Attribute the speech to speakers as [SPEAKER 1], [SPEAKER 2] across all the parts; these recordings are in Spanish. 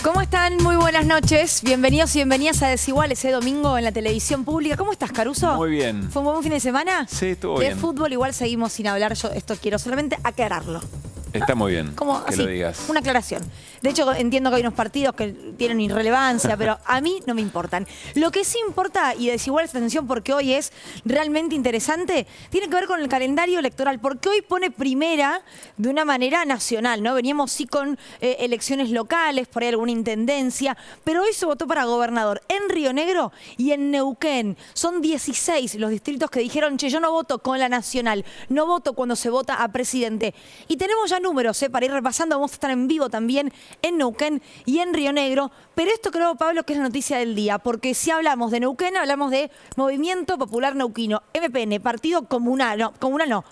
[SPEAKER 1] ¿Cómo están? Muy buenas noches. Bienvenidos y bienvenidas a Desigual ese domingo en la televisión pública. ¿Cómo estás, Caruso?
[SPEAKER 2] Muy bien.
[SPEAKER 1] ¿Fue un buen fin de semana?
[SPEAKER 2] Sí, estuvo bien.
[SPEAKER 1] De fútbol igual seguimos sin hablar. Yo esto quiero solamente aclararlo.
[SPEAKER 2] Está muy bien
[SPEAKER 1] Como
[SPEAKER 2] que
[SPEAKER 1] así,
[SPEAKER 2] lo digas.
[SPEAKER 1] una aclaración. De hecho, entiendo que hay unos partidos que tienen irrelevancia, pero a mí no me importan. Lo que sí importa, y Desigual esta atención porque hoy es realmente interesante, tiene que ver con el calendario electoral, porque hoy pone primera de una manera nacional, ¿no? Veníamos sí con elecciones locales, por ahí alguna intendencia, pero hoy se votó para gobernador en Río Negro y en Neuquén. Son 16 los distritos que dijeron, che, yo no voto con la nacional, no voto cuando se vota a presidente. Y tenemos ya números, para ir repasando, vamos a estar en vivo también en Neuquén y en Río Negro, pero esto creo, Pablo, que es la noticia del día, porque si hablamos de Neuquén, hablamos de Movimiento Popular Neuquino, MPN, partido comunal, no,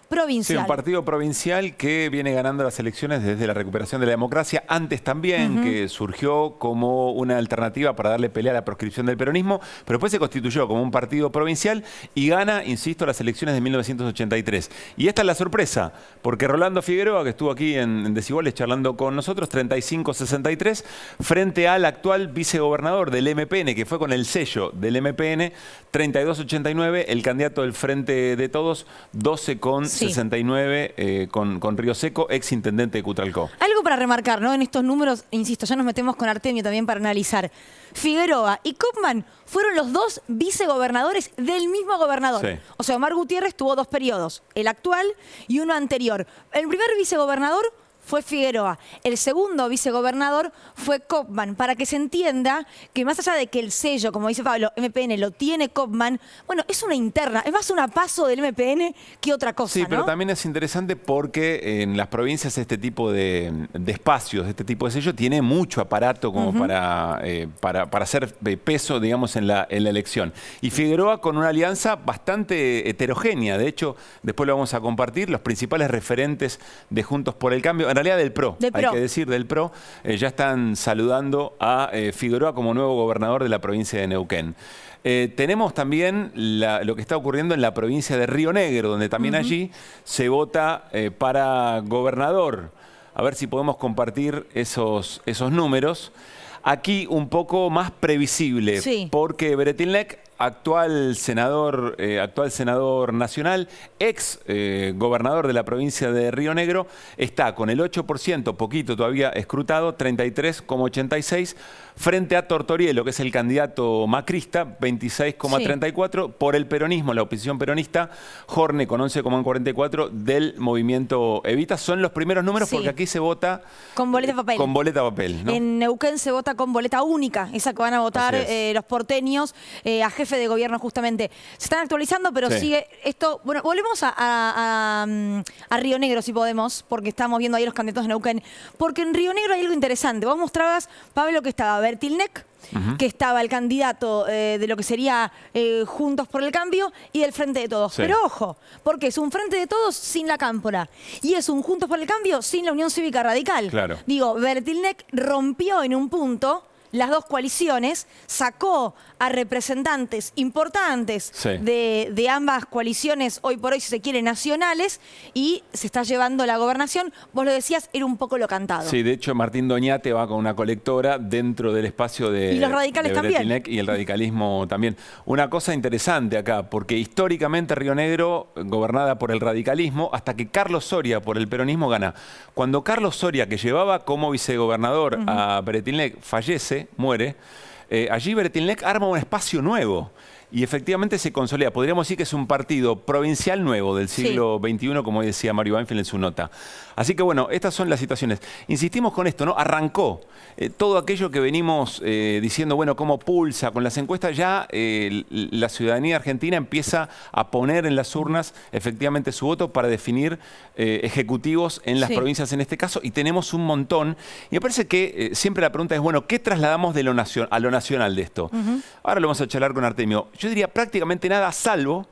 [SPEAKER 1] provincial.
[SPEAKER 2] Sí, un partido provincial que viene ganando las elecciones desde la recuperación de la democracia, antes también, que surgió como una alternativa para darle pelea a la proscripción del peronismo, pero después se constituyó como un partido provincial y gana, insisto, las elecciones de 1983. Y esta es la sorpresa, porque Rolando Figueroa, que estuvo aquí en Desiguales charlando con nosotros, 35-63, frente al actual vicegobernador del MPN, que fue con el sello del MPN, 32-89, el candidato del Frente de Todos, 12-69, con Río Seco, ex intendente de Cutralcó.
[SPEAKER 1] Algo para remarcar, ¿no? En estos números, insisto, ya nos metemos con Artemio también para analizar. Figueroa y Kopman fueron los dos vicegobernadores del mismo gobernador.
[SPEAKER 2] Sí.
[SPEAKER 1] O sea, Omar Gutiérrez tuvo dos periodos, el actual y uno anterior. El primer vicegobernador fue Figueroa. El segundo vicegobernador fue Kopman, para que se entienda que más allá de que el sello, como dice Pablo, MPN lo tiene Kopman, bueno, es una interna, es más una paso del MPN que otra cosa,
[SPEAKER 2] Sí,
[SPEAKER 1] ¿no?
[SPEAKER 2] pero también es interesante porque en las provincias este tipo de espacios, este tipo de sello, tiene mucho aparato como para hacer peso, digamos, en la elección. Y Figueroa con una alianza bastante heterogénea. De hecho, después lo vamos a compartir, los principales referentes de Juntos por el Cambio, en realidad del PRO, hay que decir, del PRO, ya están saludando a Figueroa como nuevo gobernador de la provincia de Neuquén. Tenemos también lo que está ocurriendo en la provincia de Río Negro, donde también allí se vota para gobernador. A ver si podemos compartir esos números. Aquí un poco más previsible, porque Beretilnec, actual senador nacional, ex gobernador de la provincia de Río Negro, está con el 8%, poquito todavía escrutado, 33,86%, frente a Tortorielo, que es el candidato macrista, 26,34%, por el peronismo, la oposición peronista, Jorne con 11,44% del movimiento Evita. Son los primeros números porque aquí se vota
[SPEAKER 1] con boleta de papel.
[SPEAKER 2] Con boleta de papel, ¿no?
[SPEAKER 1] En Neuquén se vota con boleta única, esa que van a votar los porteños a jefe de gobierno justamente. Se están actualizando, pero sigue esto. Bueno, volvemos a Río Negro si podemos, porque estamos viendo ahí los candidatos de Neuquén. Porque en Río Negro hay algo interesante. Vos mostrabas, Pablo, que estaba Beretilnec, que estaba el candidato de lo que sería Juntos por el Cambio y del Frente de Todos. Pero ojo, porque es un Frente de Todos sin la Cámpora y es un Juntos por el Cambio sin la Unión Cívica Radical.
[SPEAKER 2] Claro.
[SPEAKER 1] Digo, Beretilnec rompió en un punto las dos coaliciones, sacó a representantes importantes de ambas coaliciones, hoy por hoy, si se quiere, nacionales, y se está llevando la gobernación. Vos lo decías, era un poco lo cantado.
[SPEAKER 2] Sí, de hecho, Martín Doñate va con una colectora dentro del espacio de
[SPEAKER 1] y los radicales también.
[SPEAKER 2] Y el radicalismo también. Una cosa interesante acá, porque históricamente Río Negro, gobernada por el radicalismo, hasta que Carlos Soria, por el peronismo, gana. Cuando Carlos Soria, que llevaba como vicegobernador a Beretilnec, fallece, muere, allí Beretilnec arma un espacio nuevo y efectivamente se consolida. Podríamos decir que es un partido provincial nuevo del siglo XXI, como decía Mario Banfield en su nota. Así que bueno, estas son las situaciones. Insistimos con esto, ¿no? Arrancó todo aquello que venimos diciendo, bueno, cómo pulsa con las encuestas, ya la ciudadanía argentina empieza a poner en las urnas efectivamente su voto para definir ejecutivos en las provincias en este caso, y tenemos un montón. Y me parece que siempre la pregunta es, bueno, ¿qué trasladamos de a lo nacional de esto? Ahora lo vamos a charlar con Artemio. Yo diría prácticamente nada, salvo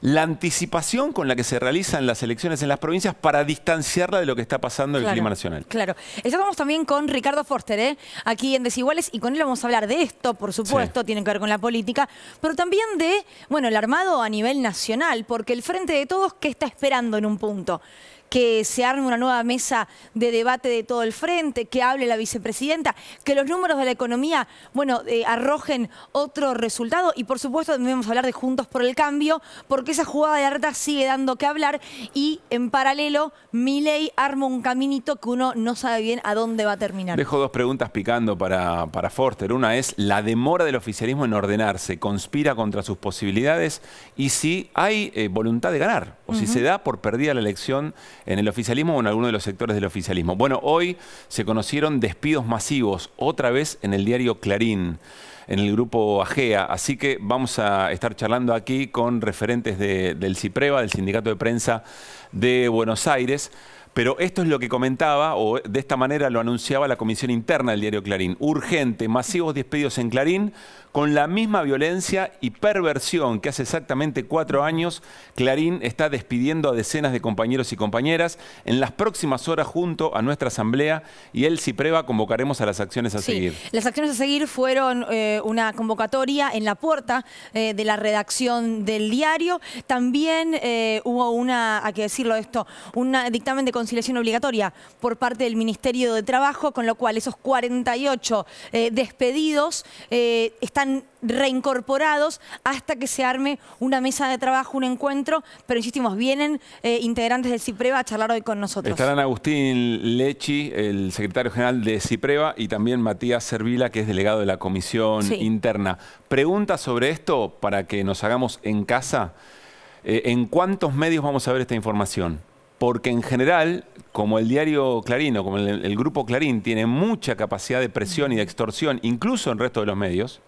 [SPEAKER 2] la anticipación con la que se realizan las elecciones en las provincias para distanciarla de lo que está pasando en el clima nacional.
[SPEAKER 1] Claro. Estamos también con Ricardo Forster, aquí en Desiguales, y con él vamos a hablar de esto, por supuesto, tiene que ver con la política, pero también de, bueno, el armado a nivel nacional, porque el Frente de Todos, ¿qué está esperando en un punto? que se arme una nueva mesa de debate de todo el frente, que hable la vicepresidenta, que los números de la economía, bueno, arrojen otro resultado. Y por supuesto debemos hablar de Juntos por el Cambio, porque esa jugada de la reta sigue dando que hablar y en paralelo Milei arma un caminito que uno no sabe bien a dónde va a terminar.
[SPEAKER 2] Dejo dos preguntas picando para Forster. Una es, ¿la demora del oficialismo en ordenarse conspira contra sus posibilidades? Y si hay voluntad de ganar, o si se da por perdida la elección en el oficialismo o en alguno de los sectores del oficialismo. Bueno, hoy se conocieron despidos masivos, otra vez en el diario Clarín, en el grupo AGEA. Así que vamos a estar charlando aquí con referentes del CIPREVA, del Sindicato de Prensa de Buenos Aires. Pero esto es lo que comentaba, o de esta manera lo anunciaba la comisión interna del diario Clarín. Urgente, masivos despidos en Clarín, con la misma violencia y perversión que hace exactamente 4 años, Clarín está despidiendo a decenas de compañeros y compañeras. En las próximas horas, junto a nuestra asamblea y el CIPREVA, convocaremos a las acciones a seguir.
[SPEAKER 1] Las acciones a seguir fueron una convocatoria en la puerta de la redacción del diario. También hubo una, hay que decirlo esto, un dictamen de conciliación obligatoria por parte del Ministerio de Trabajo, con lo cual esos 48 despedidos están reincorporados hasta que se arme una mesa de trabajo, un encuentro, pero insistimos, vienen integrantes del CIPREVA a charlar hoy con nosotros.
[SPEAKER 2] Estarán Agustín Lechi, el secretario general de CIPREVA, y también Matías Servila, que es delegado de la comisión interna. Pregunta sobre esto para que nos hagamos en casa. ¿En cuántos medios vamos a ver esta información? Porque en general, como el diario Clarín o como el grupo Clarín tiene mucha capacidad de presión y de extorsión, incluso en el resto de los medios,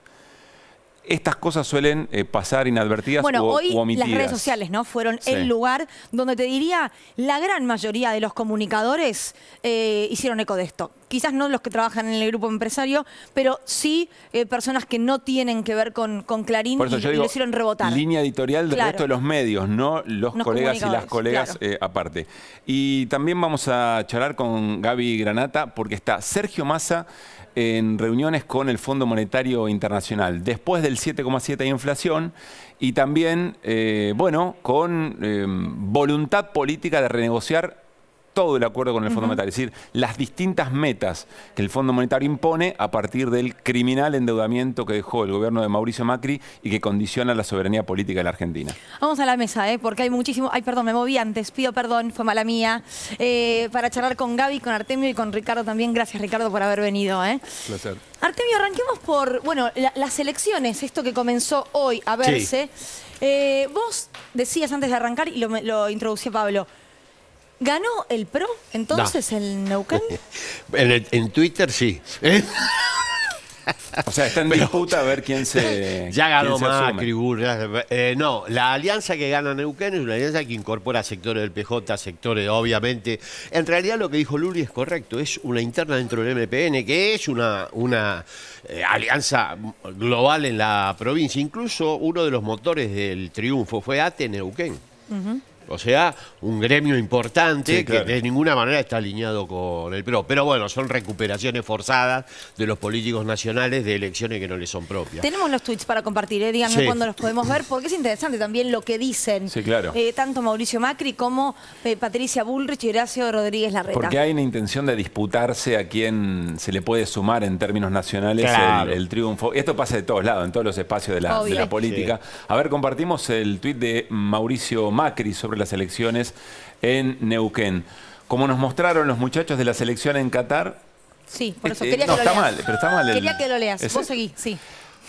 [SPEAKER 2] estas cosas suelen pasar inadvertidas
[SPEAKER 1] o omitidas.
[SPEAKER 2] Hoy
[SPEAKER 1] las redes sociales, ¿no?, fueron el lugar donde te diría la gran mayoría de los comunicadores hicieron eco de esto. Quizás no los que trabajan en el grupo empresario, pero sí personas que no tienen que ver con Clarín y lo hicieron rebotar.
[SPEAKER 2] Línea editorial del resto de los medios, no los colegas y las colegas aparte. Y también vamos a charlar con Gaby Granata, porque está Sergio Massa en reuniones con el Fondo Monetario Internacional, después del 7,7 de inflación y también, bueno, con voluntad política de renegociar todo el acuerdo con el Fondo Monetario, es decir, las distintas metas que el Fondo Monetario impone a partir del criminal endeudamiento que dejó el gobierno de Mauricio Macri y que condiciona la soberanía política de la Argentina.
[SPEAKER 1] Vamos a la mesa, porque hay muchísimo... Ay, perdón, me moví antes, pido perdón, fue mala mía. Para charlar con Gaby, con Artemio y con Ricardo también. Gracias, Ricardo, por haber venido.
[SPEAKER 2] Placer.
[SPEAKER 1] Artemio, arranquemos por, bueno, las elecciones, esto que comenzó hoy a verse. Vos decías antes de arrancar, y lo introducía Pablo, ¿ganó el PRO entonces en Neuquén?
[SPEAKER 3] En Twitter sí.
[SPEAKER 2] O sea, está en disputa a ver quién se
[SPEAKER 3] Ya ganó Macri, no, la alianza que gana Neuquén es una alianza que incorpora sectores del PJ, sectores, obviamente. En realidad lo que dijo Luli es correcto, es una interna dentro del MPN, que es una alianza global en la provincia. Incluso uno de los motores del triunfo fue ATE Neuquén. O sea, un gremio importante que de ninguna manera está alineado con el PRO. Pero bueno, son recuperaciones forzadas de los políticos nacionales de elecciones que no les son propias.
[SPEAKER 1] Tenemos los tweets para compartir, díganme cuándo los podemos ver, porque es interesante también lo que dicen tanto Mauricio Macri como Patricia Bullrich y Horacio Rodríguez Larreta.
[SPEAKER 2] Porque hay una intención de disputarse a quién se le puede sumar en términos nacionales el triunfo. Y esto pasa de todos lados, en todos los espacios de la política. A ver, compartimos el tuit de Mauricio Macri sobre las elecciones en Neuquén. Como nos mostraron los muchachos de la selección en Qatar...
[SPEAKER 1] Sí, por eso quería que lo leas.
[SPEAKER 2] Pero está mal.
[SPEAKER 1] Quería que lo leas. Vos seguí,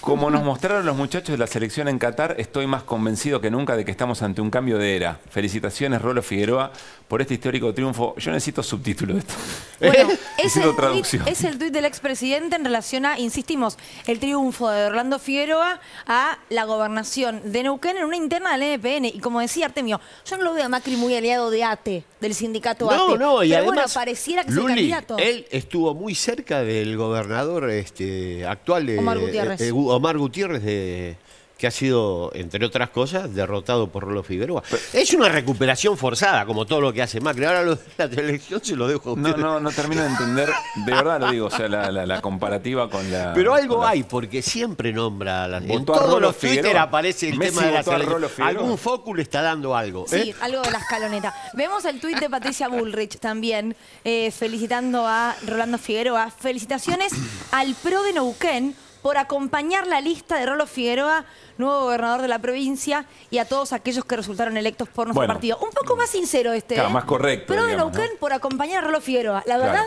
[SPEAKER 2] Como nos mostraron los muchachos de la selección en Qatar, estoy más convencido que nunca de que estamos ante un cambio de era. Felicitaciones, Rolo Figueroa, por este histórico triunfo. Yo necesito subtítulo de esto.
[SPEAKER 1] Bueno,
[SPEAKER 2] es
[SPEAKER 1] el tuit del expresidente en relación a, insistimos, el triunfo de Orlando Figueroa a la gobernación de Neuquén en una interna del MPN. Y como decía Artemio, yo no lo veo a Macri muy aliado de ATE, del sindicato ATE.
[SPEAKER 3] No, y
[SPEAKER 1] pero
[SPEAKER 3] además,
[SPEAKER 1] bueno, pareciera que es el candidato.
[SPEAKER 3] Él estuvo muy cerca del gobernador actual de
[SPEAKER 1] Omar Gutiérrez.
[SPEAKER 3] Omar Gutiérrez que ha sido, entre otras cosas, derrotado por Rolo Figueroa. Es una recuperación forzada, como todo lo que hace Macri. Ahora lo de la elección se lo dejo a ustedes.
[SPEAKER 2] No termino de entender, de verdad lo digo, o sea, la comparativa con la...
[SPEAKER 3] Pero algo
[SPEAKER 2] con la-
[SPEAKER 3] hay, porque siempre nombra a las... En
[SPEAKER 2] Votó a
[SPEAKER 3] todos
[SPEAKER 2] Rolo
[SPEAKER 3] los Twitter
[SPEAKER 2] Figueroa.
[SPEAKER 3] aparece el
[SPEAKER 2] Messi
[SPEAKER 3] tema de la
[SPEAKER 2] votó a
[SPEAKER 3] selección.
[SPEAKER 2] Rolo Figueroa.
[SPEAKER 3] Algún foco le está dando algo.
[SPEAKER 1] Sí, algo de la escaloneta. Vemos el tuit de Patricia Bullrich también, felicitando a Rolando Figueroa. Felicitaciones al PRO de Neuquén por acompañar la lista de Rolo Figueroa, nuevo gobernador de la provincia, y a todos aquellos que resultaron electos por nuestro
[SPEAKER 2] Bueno.
[SPEAKER 1] partido. Un poco más sincero este,
[SPEAKER 2] Claro, más correcto,
[SPEAKER 1] PRO de
[SPEAKER 2] digamos,
[SPEAKER 1] Neuquén
[SPEAKER 2] ¿no?
[SPEAKER 1] por acompañar a Rolo Figueroa. La
[SPEAKER 2] Claro,
[SPEAKER 1] verdad,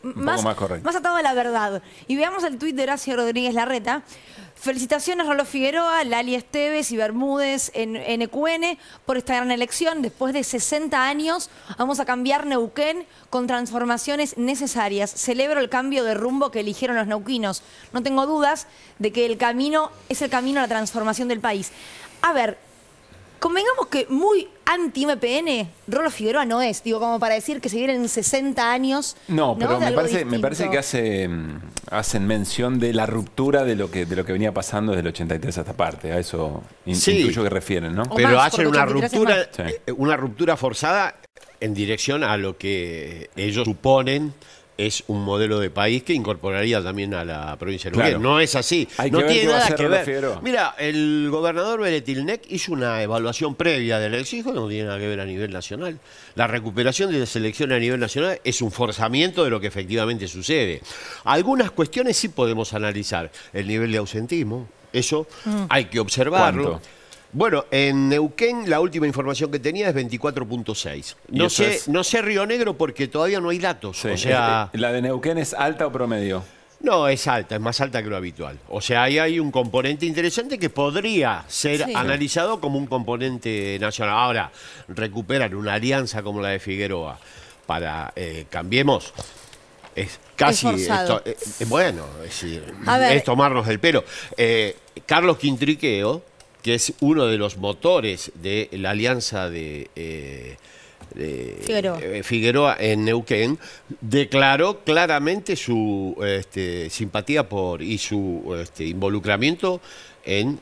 [SPEAKER 2] un poco más correcto.
[SPEAKER 1] más atado a la verdad. Y veamos el tuit de Horacio Rodríguez Larreta. Felicitaciones Rolo Figueroa, Lali Esteves y Bermúdez en EQN por esta gran elección. Después de 60 años vamos a cambiar Neuquén con transformaciones necesarias. Celebro el cambio de rumbo que eligieron los neuquinos. No tengo dudas de que el camino es el camino a la transformación del país. A ver, convengamos que muy anti-MPN, Rolo Figueroa no es. Digo, como para decir que se vienen 60 años.
[SPEAKER 2] No, pero
[SPEAKER 1] De
[SPEAKER 2] me
[SPEAKER 1] algo
[SPEAKER 2] parece que hacen mención de la ruptura de lo que venía pasando desde el 83 hasta parte. A eso
[SPEAKER 3] Sí.
[SPEAKER 2] intuyo que refieren, ¿no?
[SPEAKER 1] O
[SPEAKER 3] Pero
[SPEAKER 1] más,
[SPEAKER 3] hacen
[SPEAKER 1] porque
[SPEAKER 3] una
[SPEAKER 1] 83 es
[SPEAKER 3] ruptura,
[SPEAKER 2] más.
[SPEAKER 3] una ruptura forzada en dirección a lo que ellos suponen es un modelo de país que incorporaría también a la provincia de Neuquén.
[SPEAKER 2] Claro.
[SPEAKER 3] No es así.
[SPEAKER 2] Hay
[SPEAKER 3] No
[SPEAKER 2] que ver
[SPEAKER 3] tiene
[SPEAKER 2] qué va a
[SPEAKER 3] nada
[SPEAKER 2] hacer
[SPEAKER 3] que
[SPEAKER 2] Rolo
[SPEAKER 3] ver.
[SPEAKER 2] Figueroa.
[SPEAKER 3] Mira, el gobernador Beretilnec hizo una evaluación previa del exijo que no tiene nada que ver a nivel nacional. La recuperación de las elecciones a nivel nacional es un forzamiento de lo que efectivamente sucede. Algunas cuestiones sí podemos analizar. El nivel de ausentismo, eso hay que observarlo.
[SPEAKER 2] ¿Cuánto?
[SPEAKER 3] Bueno, en Neuquén la última información que tenía es 24.6.
[SPEAKER 2] Y
[SPEAKER 3] No
[SPEAKER 2] eso
[SPEAKER 3] sé,
[SPEAKER 2] es-
[SPEAKER 3] no sé Río Negro porque todavía no hay datos.
[SPEAKER 2] Sí.
[SPEAKER 3] O sea,
[SPEAKER 2] ¿La de Neuquén es alta o promedio?
[SPEAKER 3] no, es alta, es más alta que lo habitual. O sea, ahí hay un componente interesante que podría ser
[SPEAKER 1] Sí.
[SPEAKER 3] analizado como un componente nacional. Ahora, recuperar una alianza como la de Figueroa para Cambiemos es casi...
[SPEAKER 1] forzado.
[SPEAKER 3] bueno, decir,
[SPEAKER 1] A ver.
[SPEAKER 3] es tomarnos el pelo. Carlos Quintriqueo, que es uno de los motores de la alianza de Figueroa en Neuquén, declaró claramente su simpatía por y su involucramiento en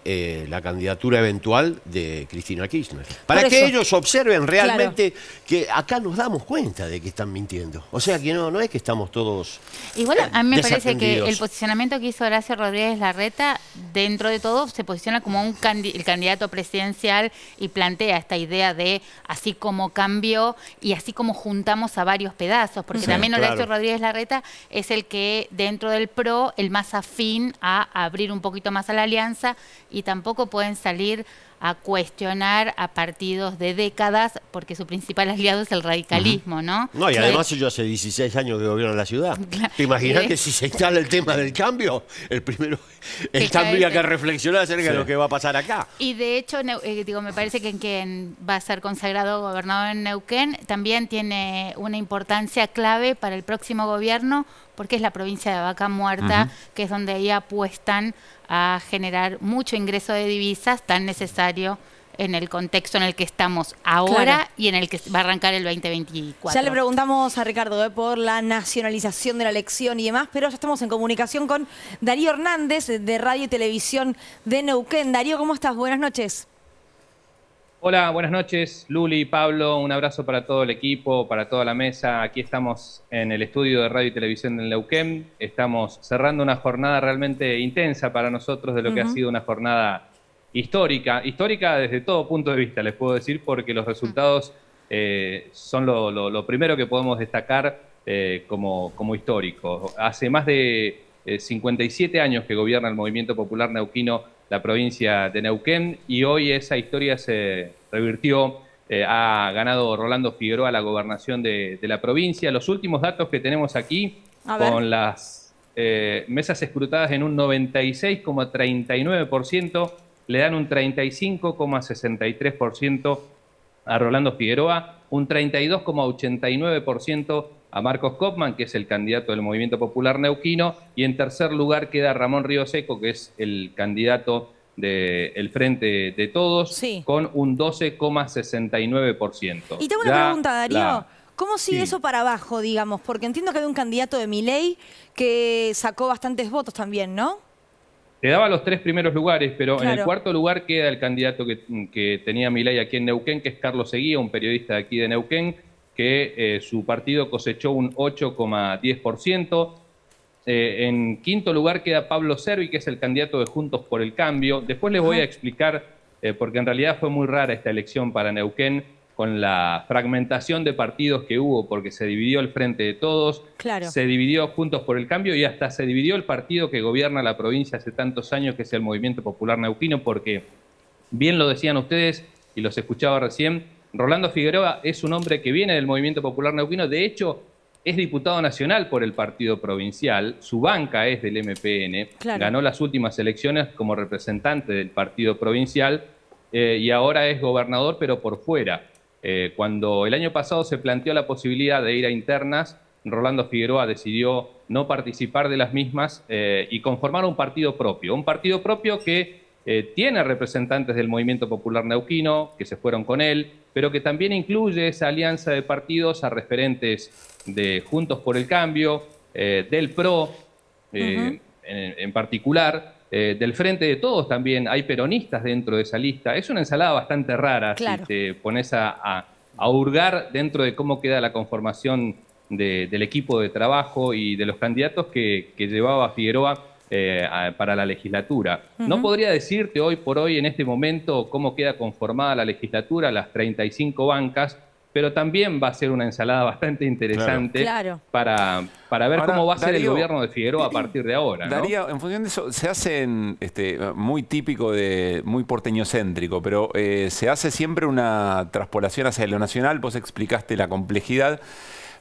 [SPEAKER 3] la candidatura eventual de Cristina Kirchner. Para
[SPEAKER 1] Por
[SPEAKER 3] que
[SPEAKER 1] eso.
[SPEAKER 3] ellos observen realmente que acá nos damos cuenta de que están mintiendo. O sea, que no es que estamos todos
[SPEAKER 4] Igual a mí me parece que
[SPEAKER 3] desatendidos.
[SPEAKER 4] el posicionamiento que hizo Horacio Rodríguez Larreta, dentro de todo, se posiciona como el candidato presidencial y plantea esta idea de así como cambió y así como juntamos a varios pedazos, porque
[SPEAKER 3] Sí,
[SPEAKER 4] también
[SPEAKER 3] claro.
[SPEAKER 4] Horacio Rodríguez Larreta es el que dentro del PRO, el más afín a abrir un poquito más a la alianza, y tampoco pueden salir a cuestionar a partidos de décadas porque su principal aliado es el radicalismo, ¿no?
[SPEAKER 3] No, y
[SPEAKER 4] Entonces,
[SPEAKER 3] además ellos hace 16 años que gobiernan la ciudad.
[SPEAKER 4] Claro.
[SPEAKER 3] ¿Te imaginas
[SPEAKER 4] Sí.
[SPEAKER 3] que si se instala el tema del cambio, el primero
[SPEAKER 4] Que
[SPEAKER 3] tendría
[SPEAKER 4] cae-
[SPEAKER 3] que reflexionar acerca de
[SPEAKER 2] Sí.
[SPEAKER 3] lo que va a pasar acá?
[SPEAKER 4] Y de hecho, me parece que quien va a ser consagrado gobernador en Neuquén también tiene una importancia clave para el próximo gobierno, porque es la provincia de Vaca Muerta, que es donde ahí apuestan a generar mucho ingreso de divisas tan necesario en el contexto en el que estamos ahora
[SPEAKER 1] Claro.
[SPEAKER 4] y en el que va a arrancar el 2024.
[SPEAKER 1] Ya le preguntamos a Ricardo por la nacionalización de la elección y demás, pero ya estamos en comunicación con Darío Hernández de Radio y Televisión de Neuquén. Darío, ¿cómo estás? Buenas noches.
[SPEAKER 5] Hola, buenas noches, Luli, Pablo, un abrazo para todo el equipo, para toda la mesa. Aquí estamos en el estudio de Radio y Televisión del Neuquén. Estamos cerrando una jornada realmente intensa para nosotros de lo que ha sido una jornada histórica desde todo punto de vista, les puedo decir, porque los resultados son lo primero que podemos destacar como histórico. Hace más de 57 años que gobierna el Movimiento Popular Neuquino la provincia de Neuquén, y hoy esa historia se revirtió. Ha ganado Rolando Figueroa la gobernación de la provincia. Los últimos datos que tenemos aquí,
[SPEAKER 1] A ver.
[SPEAKER 5] con las mesas escrutadas en un 96,39%, le dan un 35,63% a Rolando Figueroa, un 32,89% a Marcos Kopman, que es el candidato del Movimiento Popular Neuquino, y en tercer lugar queda Ramón Río Seco, que es el candidato del Frente de Todos,
[SPEAKER 1] Sí.
[SPEAKER 5] con un 12,69%.
[SPEAKER 1] Y tengo una
[SPEAKER 5] Ya
[SPEAKER 1] pregunta, Darío. ¿Cómo sigue
[SPEAKER 5] Sí.
[SPEAKER 1] eso para abajo, digamos? Porque entiendo que hay un candidato de Milei que sacó bastantes votos también, ¿no?
[SPEAKER 5] Te daba los 3 primeros lugares, pero en el
[SPEAKER 1] Claro.
[SPEAKER 5] cuarto lugar queda el candidato que tenía Milei aquí en Neuquén, que es Carlos Seguía, un periodista de aquí de Neuquén, que su partido cosechó un 8,10%. En quinto lugar queda Pablo Cervi, que es el candidato de Juntos por el Cambio. Después les voy a explicar, porque en realidad fue muy rara esta elección para Neuquén, con la fragmentación de partidos que hubo, porque se dividió el Frente de Todos,
[SPEAKER 1] Claro.
[SPEAKER 5] se dividió Juntos por el Cambio y hasta se dividió el partido que gobierna la provincia hace tantos años, que es el Movimiento Popular Neuquino, porque bien lo decían ustedes y los escuchaba recién, Rolando Figueroa es un hombre que viene del Movimiento Popular Neuquino, de hecho es diputado nacional por el partido provincial, su banca es del MPN,
[SPEAKER 1] Claro.
[SPEAKER 5] ganó las últimas elecciones como representante del partido provincial y ahora es gobernador pero por fuera. Cuando el año pasado se planteó la posibilidad de ir a internas, Rolando Figueroa decidió no participar de las mismas y conformar un partido propio que tiene representantes del Movimiento Popular Neuquino que se fueron con él, pero que también incluye esa alianza de partidos a referentes de Juntos por el Cambio, del PRO en particular, del Frente de Todos también, hay peronistas dentro de esa lista. Es una ensalada bastante rara
[SPEAKER 1] Claro.
[SPEAKER 5] si te pones a hurgar dentro de cómo queda la conformación del equipo de trabajo y de los candidatos que llevaba Figueroa para la legislatura. No podría decirte hoy por hoy, en este momento, cómo queda conformada la legislatura, las 35 bancas, pero también va a ser una ensalada bastante interesante
[SPEAKER 1] Claro.
[SPEAKER 5] para ver
[SPEAKER 2] Ahora,
[SPEAKER 5] cómo va a ser el
[SPEAKER 2] Darío,
[SPEAKER 5] gobierno de Figueroa a partir de ahora, ¿no?
[SPEAKER 2] Darío, en función de eso, se hace muy típico, muy porteñocéntrico, pero se hace siempre una traspolación hacia lo nacional. Vos explicaste la complejidad.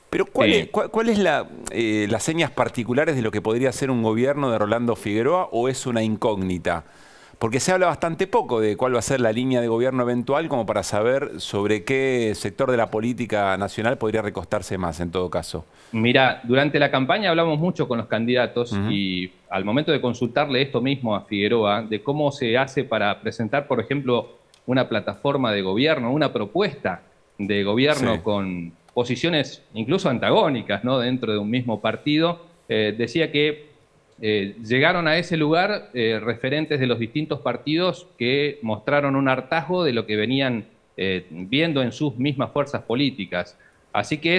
[SPEAKER 2] Pero ¿cuál es las señas particulares de lo que podría ser un gobierno de Rolando Figueroa o es una incógnita? Porque se habla bastante poco de cuál va a ser la línea de gobierno eventual como para saber sobre qué sector de la política nacional podría recostarse más en todo caso.
[SPEAKER 5] Mira, durante la campaña hablamos mucho con los candidatos y al momento de consultarle esto mismo a Figueroa, de cómo se hace para presentar, por ejemplo, una plataforma de gobierno, una propuesta de gobierno con posiciones incluso antagónicas, ¿no?, dentro de un mismo partido, decía que llegaron a ese lugar referentes de los distintos partidos que mostraron un hartazgo de lo que venían viendo en sus mismas fuerzas políticas. Así que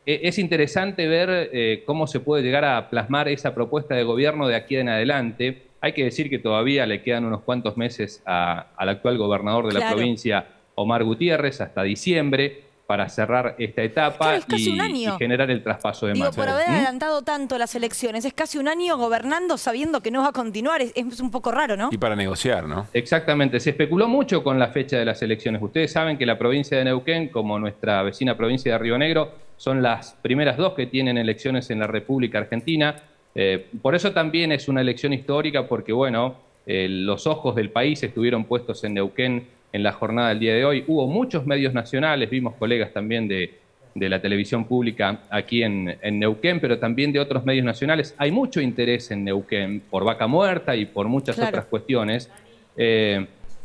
[SPEAKER 5] es interesante ver cómo se puede llegar a plasmar esa propuesta de gobierno de aquí en adelante. Hay que decir que todavía le quedan unos cuantos meses al actual gobernador de la provincia, Omar Gutiérrez, hasta diciembre, para cerrar esta etapa
[SPEAKER 1] Claro, es casi un año.
[SPEAKER 5] y generar el traspaso de
[SPEAKER 1] Digo,
[SPEAKER 5] masa.
[SPEAKER 1] por haber adelantado tanto las elecciones, es casi un año gobernando sabiendo que no va a continuar. Es un poco raro, ¿no?
[SPEAKER 2] Y para negociar, ¿no?
[SPEAKER 5] Exactamente, se especuló mucho con la fecha de las elecciones. Ustedes saben que la provincia de Neuquén, como nuestra vecina provincia de Río Negro, son las primeras dos que tienen elecciones en la República Argentina. Por eso también es una elección histórica, porque bueno, los ojos del país estuvieron puestos en Neuquén en la jornada del día de hoy. Hubo muchos medios nacionales, vimos colegas también de la televisión pública aquí en Neuquén, pero también de otros medios nacionales. Hay mucho interés en Neuquén por Vaca Muerta y por muchas otras cuestiones,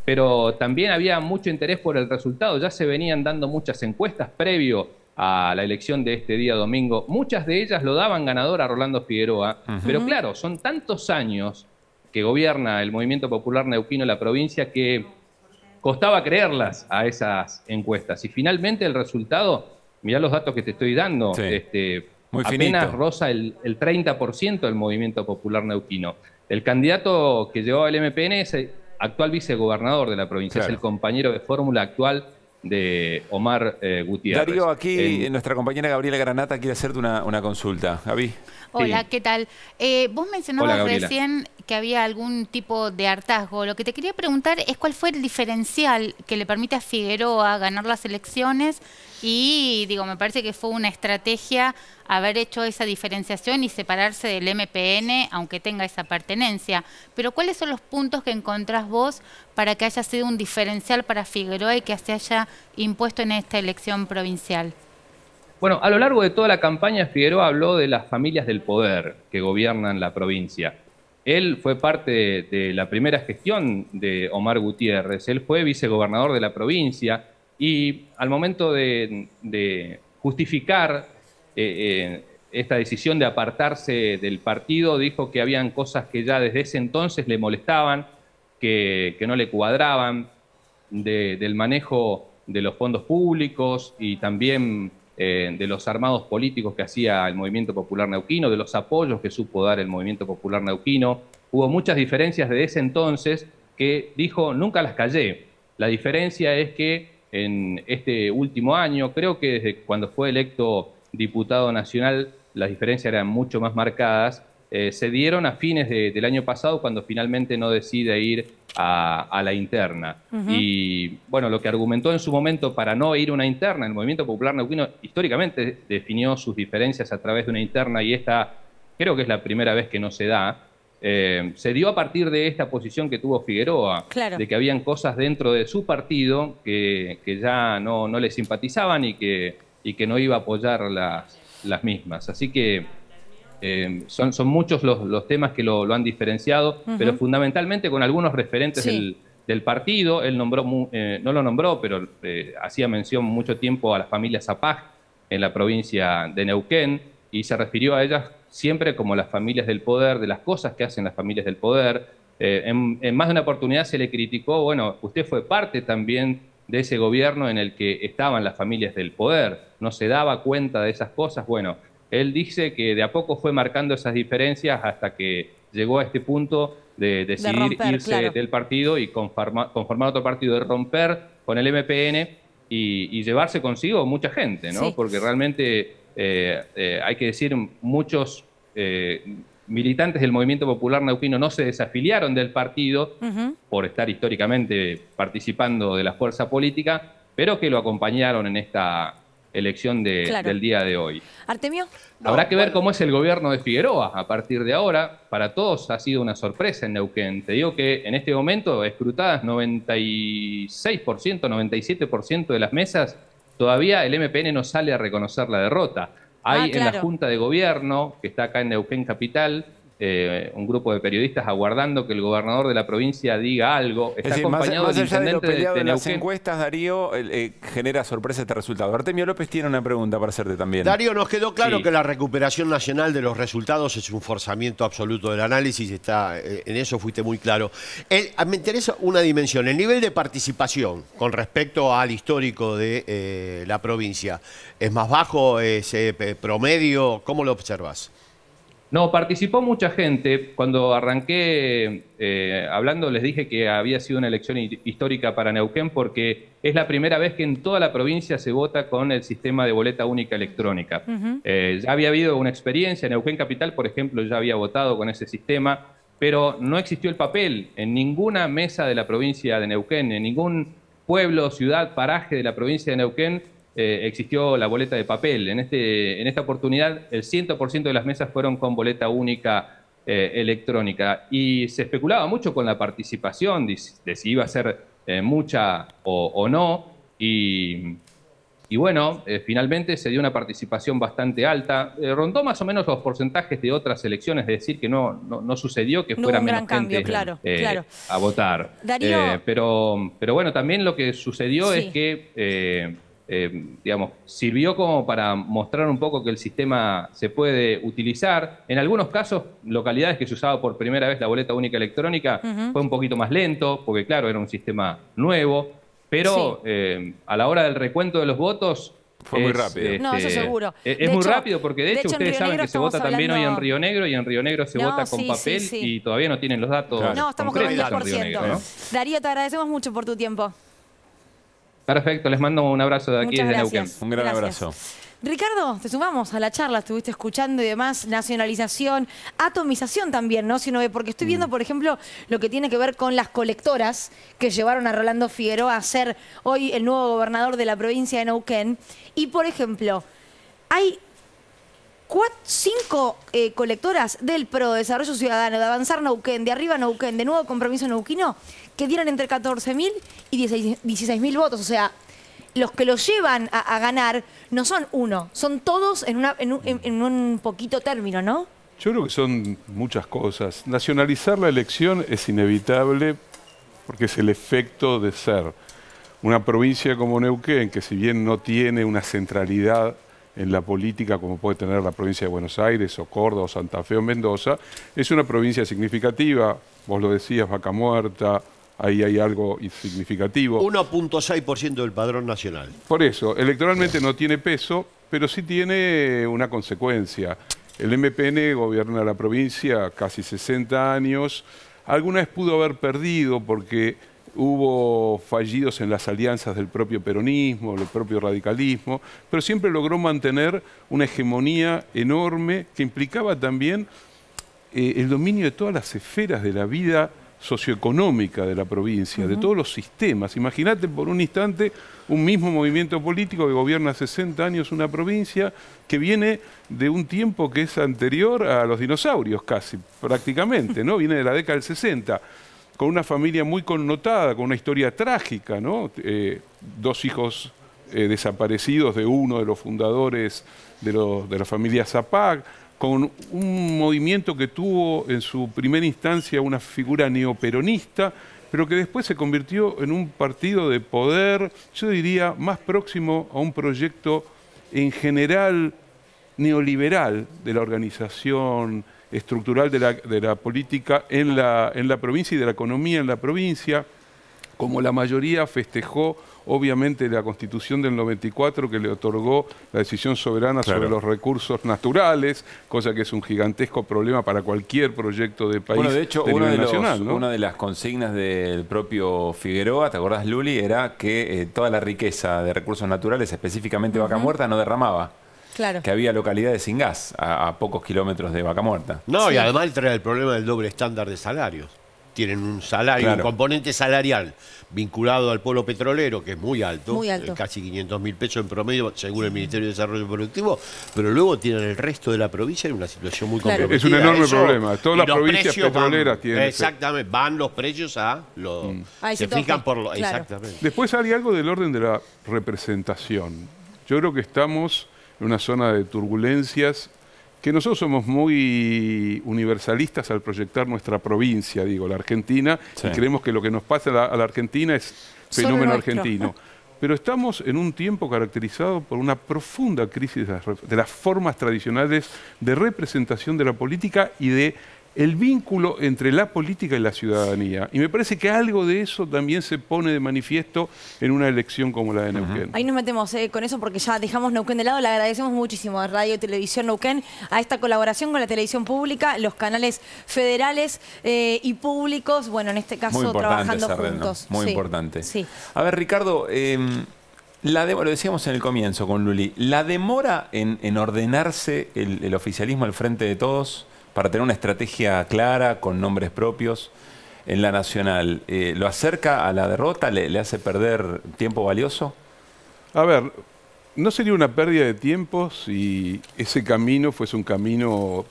[SPEAKER 5] pero también había mucho interés por el resultado. Ya se venían dando muchas encuestas previo a la elección de este día domingo. Muchas de ellas lo daban ganador a Rolando Figueroa, pero claro, son tantos años que gobierna el Movimiento Popular Neuquino en la provincia que costaba creerlas a esas encuestas. Y finalmente el resultado, mirá los datos que te estoy dando,
[SPEAKER 2] Muy
[SPEAKER 5] apenas
[SPEAKER 2] finito.
[SPEAKER 5] roza el 30% del Movimiento Popular Neuquino. El candidato que llevaba el MPN es el actual vicegobernador de la provincia, es el compañero de fórmula actual de Omar Gutiérrez.
[SPEAKER 2] Darío, aquí nuestra compañera Gabriela Granata quiere hacerte una consulta. Gaby.
[SPEAKER 4] Hola, ¿qué tal? Vos mencionabas
[SPEAKER 5] Hola,
[SPEAKER 4] recién que había algún tipo de hartazgo. Lo que te quería preguntar es cuál fue el diferencial que le permite a Figueroa ganar las elecciones y, digo, me parece que fue una estrategia haber hecho esa diferenciación y separarse del MPN, aunque tenga esa pertenencia. Pero ¿cuáles son los puntos que encontrás vos para que haya sido un diferencial para Figueroa y que se haya impuesto en esta elección provincial?
[SPEAKER 5] Bueno, a lo largo de toda la campaña, Figueroa habló de las familias del poder que gobiernan la provincia. Él fue parte de la primera gestión de Omar Gutiérrez, él fue vicegobernador de la provincia y al momento de justificar esta decisión de apartarse del partido, dijo que habían cosas que ya desde ese entonces le molestaban, que no le cuadraban, del manejo de los fondos públicos y también de los armados políticos que hacía el Movimiento Popular Neuquino, de los apoyos que supo dar el Movimiento Popular Neuquino. Hubo muchas diferencias de ese entonces que dijo, nunca las callé. La diferencia es que en este último año, creo que desde cuando fue electo diputado nacional, las diferencias eran mucho más marcadas, se dieron a fines del año pasado cuando finalmente no decide ir a la interna. Y bueno, lo que argumentó en su momento para no ir a una interna, el Movimiento Popular Neuquino históricamente definió sus diferencias a través de una interna y esta creo que es la primera vez que no se da. Se dio a partir de esta posición que tuvo Figueroa,
[SPEAKER 1] claro,
[SPEAKER 5] de que habían cosas dentro de su partido que ya no le simpatizaban y que no iba a apoyar las mismas. Así que son muchos los temas que lo han diferenciado, pero fundamentalmente con algunos referentes del partido. Él nombró, no lo nombró, pero hacía mención mucho tiempo a la familia Zapag en la provincia de Neuquén y se refirió a ellas siempre como las familias del poder, de las cosas que hacen las familias del poder. En más de una oportunidad se le criticó, bueno, usted fue parte también de ese gobierno en el que estaban las familias del poder, no se daba cuenta de esas cosas. Bueno, él dice que de a poco fue marcando esas diferencias hasta que llegó a este punto de decidir romper, irse del partido y conformar otro partido, de romper con el MPN y llevarse consigo mucha gente, ¿no? Porque realmente hay que decir, muchos militantes del Movimiento Popular Neuquino no se desafiliaron del partido por estar históricamente participando de la fuerza política, pero que lo acompañaron en esta elección del día de hoy.
[SPEAKER 1] Artemio.
[SPEAKER 5] Habrá que ver cómo es el gobierno de Figueroa a partir de ahora. Para todos ha sido una sorpresa en Neuquén. Te digo que en este momento, escrutadas 96%, 97% de las mesas, todavía el MPN no sale a reconocer la derrota. Hay en la Junta de Gobierno, que está acá en Neuquén Capital, un grupo de periodistas aguardando que el gobernador de la provincia diga algo. Está acompañado del intendente de Neuquén.
[SPEAKER 2] Las encuestas, Darío, genera sorpresa este resultado. Artemio López tiene una pregunta para hacerte también.
[SPEAKER 3] Darío, nos quedó claro que la recuperación nacional de los resultados es un forzamiento absoluto del análisis. En eso fuiste muy claro. Me interesa una dimensión, el nivel de participación con respecto al histórico de la provincia. ¿Es más bajo? ¿Es promedio? ¿Cómo lo observas?
[SPEAKER 5] No, participó mucha gente. Cuando arranqué hablando, les dije que había sido una elección histórica para Neuquén porque es la primera vez que en toda la provincia se vota con el sistema de boleta única electrónica. Ya había habido una experiencia, Neuquén Capital, por ejemplo, ya había votado con ese sistema, pero no existió el papel en ninguna mesa de la provincia de Neuquén, en ningún pueblo, ciudad, paraje de la provincia de Neuquén existió la boleta de papel. En esta oportunidad el 100% de las mesas fueron con boleta única electrónica y se especulaba mucho con la participación de si iba a ser mucha o no y bueno, finalmente se dio una participación bastante alta, rondó más o menos los porcentajes de otras elecciones, es decir, que no sucedió que fuera menos gente a votar. Pero bueno, también lo que sucedió es que digamos, sirvió como para mostrar un poco que el sistema se puede utilizar. En algunos casos, localidades que se usaba por primera vez la boleta única electrónica, fue un poquito más lento, porque claro, era un sistema nuevo, pero a la hora del recuento de los votos
[SPEAKER 2] fue muy rápido.
[SPEAKER 1] No, eso seguro.
[SPEAKER 5] Es muy rápido porque de hecho ustedes saben que se vota también hoy en Río Negro y en Río Negro se vota con papel y todavía no tienen los datos.
[SPEAKER 1] No, estamos con el 10%.
[SPEAKER 5] Negro, ¿no?
[SPEAKER 1] Darío, te agradecemos mucho por tu tiempo.
[SPEAKER 5] Perfecto, les mando un abrazo de aquí desde Neuquén.
[SPEAKER 2] Un gran abrazo.
[SPEAKER 1] Ricardo, te sumamos a la charla, estuviste escuchando y demás, nacionalización, atomización también, ¿no? Si uno ve, porque estoy viendo, por ejemplo, lo que tiene que ver con las colectoras que llevaron a Rolando Figueroa a ser hoy el nuevo gobernador de la provincia de Neuquén. Y, por ejemplo, hay 5 colectoras del PRO, de Desarrollo Ciudadano, de Avanzar Neuquén, de Arriba Neuquén, de Nuevo Compromiso Neuquino, que dieron entre 14.000 y 16.000 votos. O sea, los que los llevan a ganar no son uno, son todos en un poquito término, ¿no?
[SPEAKER 6] Yo creo que son muchas cosas. Nacionalizar la elección es inevitable porque es el efecto de ser una provincia como Neuquén, que si bien no tiene una centralidad en la política como puede tener la provincia de Buenos Aires o Córdoba o Santa Fe o Mendoza. Es una provincia significativa, vos lo decías, Vaca Muerta, ahí hay algo significativo.
[SPEAKER 3] 1.6% del padrón nacional.
[SPEAKER 6] Por eso, electoralmente no tiene peso, pero sí tiene una consecuencia. El MPN gobierna la provincia casi 60 años. Alguna vez pudo haber perdido porque hubo fallidos en las alianzas del propio peronismo, del propio radicalismo, pero siempre logró mantener una hegemonía enorme que implicaba también el dominio de todas las esferas de la vida socioeconómica de la provincia, de todos los sistemas. Imagínate por un instante un mismo movimiento político que gobierna 60 años una provincia que viene de un tiempo que es anterior a los dinosaurios casi, prácticamente, ¿no? Viene de la década del 60, con una familia muy connotada, con una historia trágica, ¿no? 2 hijos desaparecidos de uno de los fundadores de la familia Zapag, con un movimiento que tuvo en su primera instancia una figura neoperonista, pero que después se convirtió en un partido de poder, yo diría, más próximo a un proyecto en general neoliberal de la organización estructural de la política en la provincia y de la economía en la provincia. Como la mayoría festejó, obviamente, la Constitución del 94 que le otorgó la decisión soberana sobre los recursos naturales, cosa que es un gigantesco problema para cualquier proyecto de país.
[SPEAKER 2] Bueno, de hecho,
[SPEAKER 6] nacional, ¿no?
[SPEAKER 2] una de las consignas del propio Figueroa, ¿te acordás, Luli? Era que toda la riqueza de recursos naturales, específicamente Vaca Muerta, no derramaba.
[SPEAKER 1] Claro.
[SPEAKER 2] Que había localidades sin gas a pocos kilómetros de Vaca Muerta.
[SPEAKER 3] No,
[SPEAKER 1] Sí.
[SPEAKER 3] y además trae el problema del doble estándar de salarios. Tienen un salario,
[SPEAKER 2] Claro.
[SPEAKER 3] un componente salarial vinculado al polo petrolero, que es muy alto,
[SPEAKER 1] Muy alto.
[SPEAKER 3] Casi 500.000 pesos en promedio, según el Ministerio de Desarrollo Productivo, pero luego tienen el resto de la provincia en una situación muy
[SPEAKER 1] Claro.
[SPEAKER 3] comprometida.
[SPEAKER 6] Es un enorme problema. Todas
[SPEAKER 3] y
[SPEAKER 6] las
[SPEAKER 3] los
[SPEAKER 6] provincias
[SPEAKER 3] precios
[SPEAKER 6] petroleras
[SPEAKER 3] van,
[SPEAKER 6] tienen ese-
[SPEAKER 3] exactamente, van los precios a los...
[SPEAKER 1] Ahí
[SPEAKER 3] se
[SPEAKER 1] se toca.
[SPEAKER 3] fijan por lo...
[SPEAKER 1] Claro.
[SPEAKER 3] Exactamente.
[SPEAKER 6] Después hay algo del orden de la representación. Yo creo que estamos en una zona de turbulencias que nosotros somos muy universalistas al proyectar nuestra provincia, digo, la Argentina,
[SPEAKER 2] Sí.
[SPEAKER 6] y creemos que lo que nos pasa a la Argentina es
[SPEAKER 1] Solo
[SPEAKER 6] fenómeno
[SPEAKER 1] nuestro.
[SPEAKER 6] argentino. Pero estamos en un tiempo caracterizado por una profunda crisis de las formas tradicionales de representación de la política y de el vínculo entre la política y la ciudadanía. Y me parece que algo de eso también se pone de manifiesto en una elección como la de Neuquén.
[SPEAKER 1] Ahí nos metemos con eso porque ya dejamos Neuquén de lado. Le agradecemos muchísimo a Radio y Televisión Neuquén a esta colaboración con la televisión pública, los canales federales y públicos, bueno, en este
[SPEAKER 2] Muy
[SPEAKER 1] caso
[SPEAKER 2] importante
[SPEAKER 1] trabajando
[SPEAKER 2] esa red, ¿no?
[SPEAKER 1] juntos.
[SPEAKER 2] Muy
[SPEAKER 1] Sí,
[SPEAKER 2] importante.
[SPEAKER 1] Sí.
[SPEAKER 2] A ver, Ricardo, lo decíamos en el comienzo con Luli, la demora en ordenarse el oficialismo al frente de todos para tener una estrategia clara, con nombres propios en la nacional, ¿lo acerca a la derrota? ¿Le hace perder tiempo valioso?
[SPEAKER 6] A ver, no sería una pérdida de tiempo si ese camino fuese un camino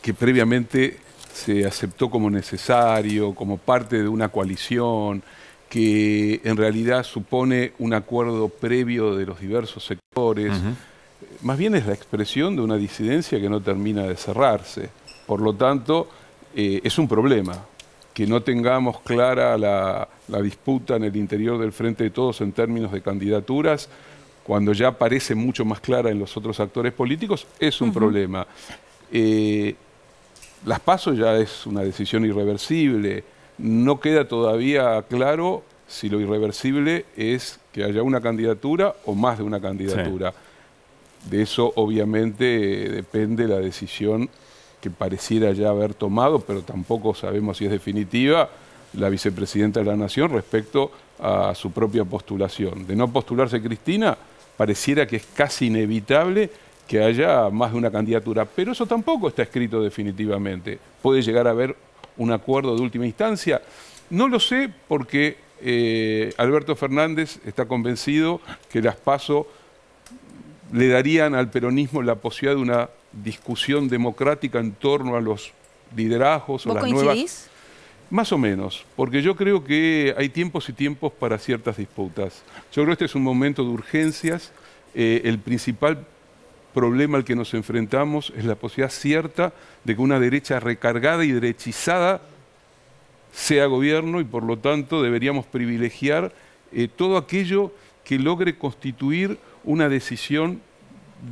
[SPEAKER 6] que previamente se aceptó como necesario, como parte de una coalición, que en realidad supone un acuerdo previo de los diversos sectores. Más bien es la expresión de una disidencia que no termina de cerrarse. Por lo tanto, es un problema que no tengamos clara la disputa en el interior del Frente de Todos en términos de candidaturas, cuando ya parece mucho más clara en los otros actores políticos, es un problema. Las PASO ya es una decisión irreversible. No queda todavía claro si lo irreversible es que haya una candidatura o más de una candidatura. De eso obviamente depende la decisión que pareciera ya haber tomado, pero tampoco sabemos si es definitiva, la vicepresidenta de la Nación respecto a su propia postulación. De no postularse Cristina, pareciera que es casi inevitable que haya más de una candidatura, pero eso tampoco está escrito definitivamente. Puede llegar a haber un acuerdo de última instancia. No lo sé porque Alberto Fernández está convencido que las PASO le darían al peronismo la posibilidad de una discusión democrática en torno a los liderazgos o
[SPEAKER 1] ¿Vos
[SPEAKER 6] las
[SPEAKER 1] coincidís?
[SPEAKER 6] nuevas... Más o menos, porque yo creo que hay tiempos y tiempos para ciertas disputas. Yo creo que este es un momento de urgencias. El principal problema al que nos enfrentamos es la posibilidad cierta de que una derecha recargada y derechizada sea gobierno y por lo tanto deberíamos privilegiar todo aquello que logre constituir una decisión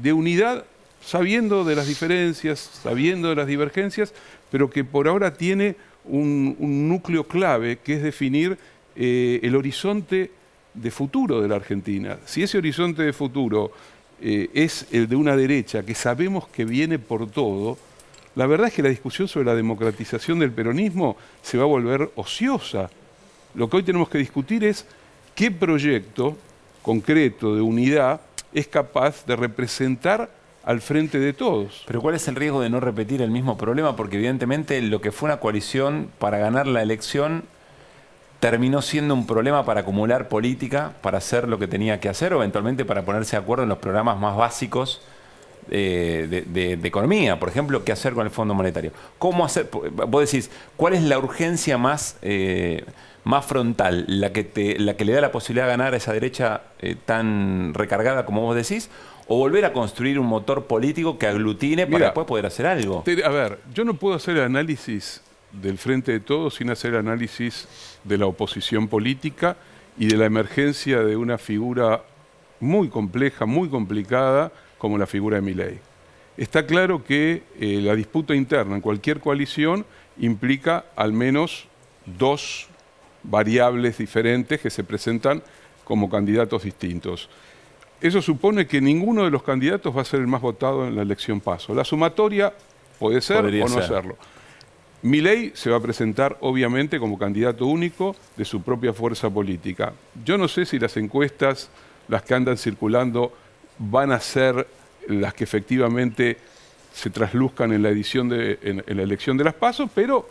[SPEAKER 6] de unidad, sabiendo de las diferencias, sabiendo de las divergencias, pero que por ahora tiene un núcleo clave, que es definir el horizonte de futuro de la Argentina. Si ese horizonte de futuro es el de una derecha que sabemos que viene por todo, la verdad es que la discusión sobre la democratización del peronismo se va a volver ociosa. Lo que hoy tenemos que discutir es qué proyecto concreto de unidad es capaz de representar al frente de todos.
[SPEAKER 2] Pero ¿cuál es el riesgo de no repetir el mismo problema? Porque evidentemente lo que fue una coalición para ganar la elección terminó siendo un problema para acumular política, para hacer lo que tenía que hacer o eventualmente para ponerse de acuerdo en los programas más básicos de economía. Por ejemplo, ¿qué hacer con el Fondo Monetario? ¿Cómo hacer? Vos decís, ¿cuál es la urgencia más frontal? ¿La que le da la posibilidad de ganar a esa derecha tan recargada como vos decís? ¿O volver a construir un motor político que aglutine para después poder hacer algo?
[SPEAKER 6] A ver, yo no puedo hacer el análisis del Frente de Todos sin hacer el análisis de la oposición política y de la emergencia de una figura muy compleja, muy complicada, como la figura de Milei. Está claro que la disputa interna en cualquier coalición implica al menos dos variables diferentes que se presentan como candidatos distintos. Eso supone que ninguno de los candidatos va a ser el más votado en la elección PASO. La sumatoria puede ser o no serlo. Milei se va a presentar obviamente como candidato único de su propia fuerza política. Yo no sé si las encuestas, las que andan circulando, van a ser las que efectivamente se trasluzcan en la elección de las PASO, pero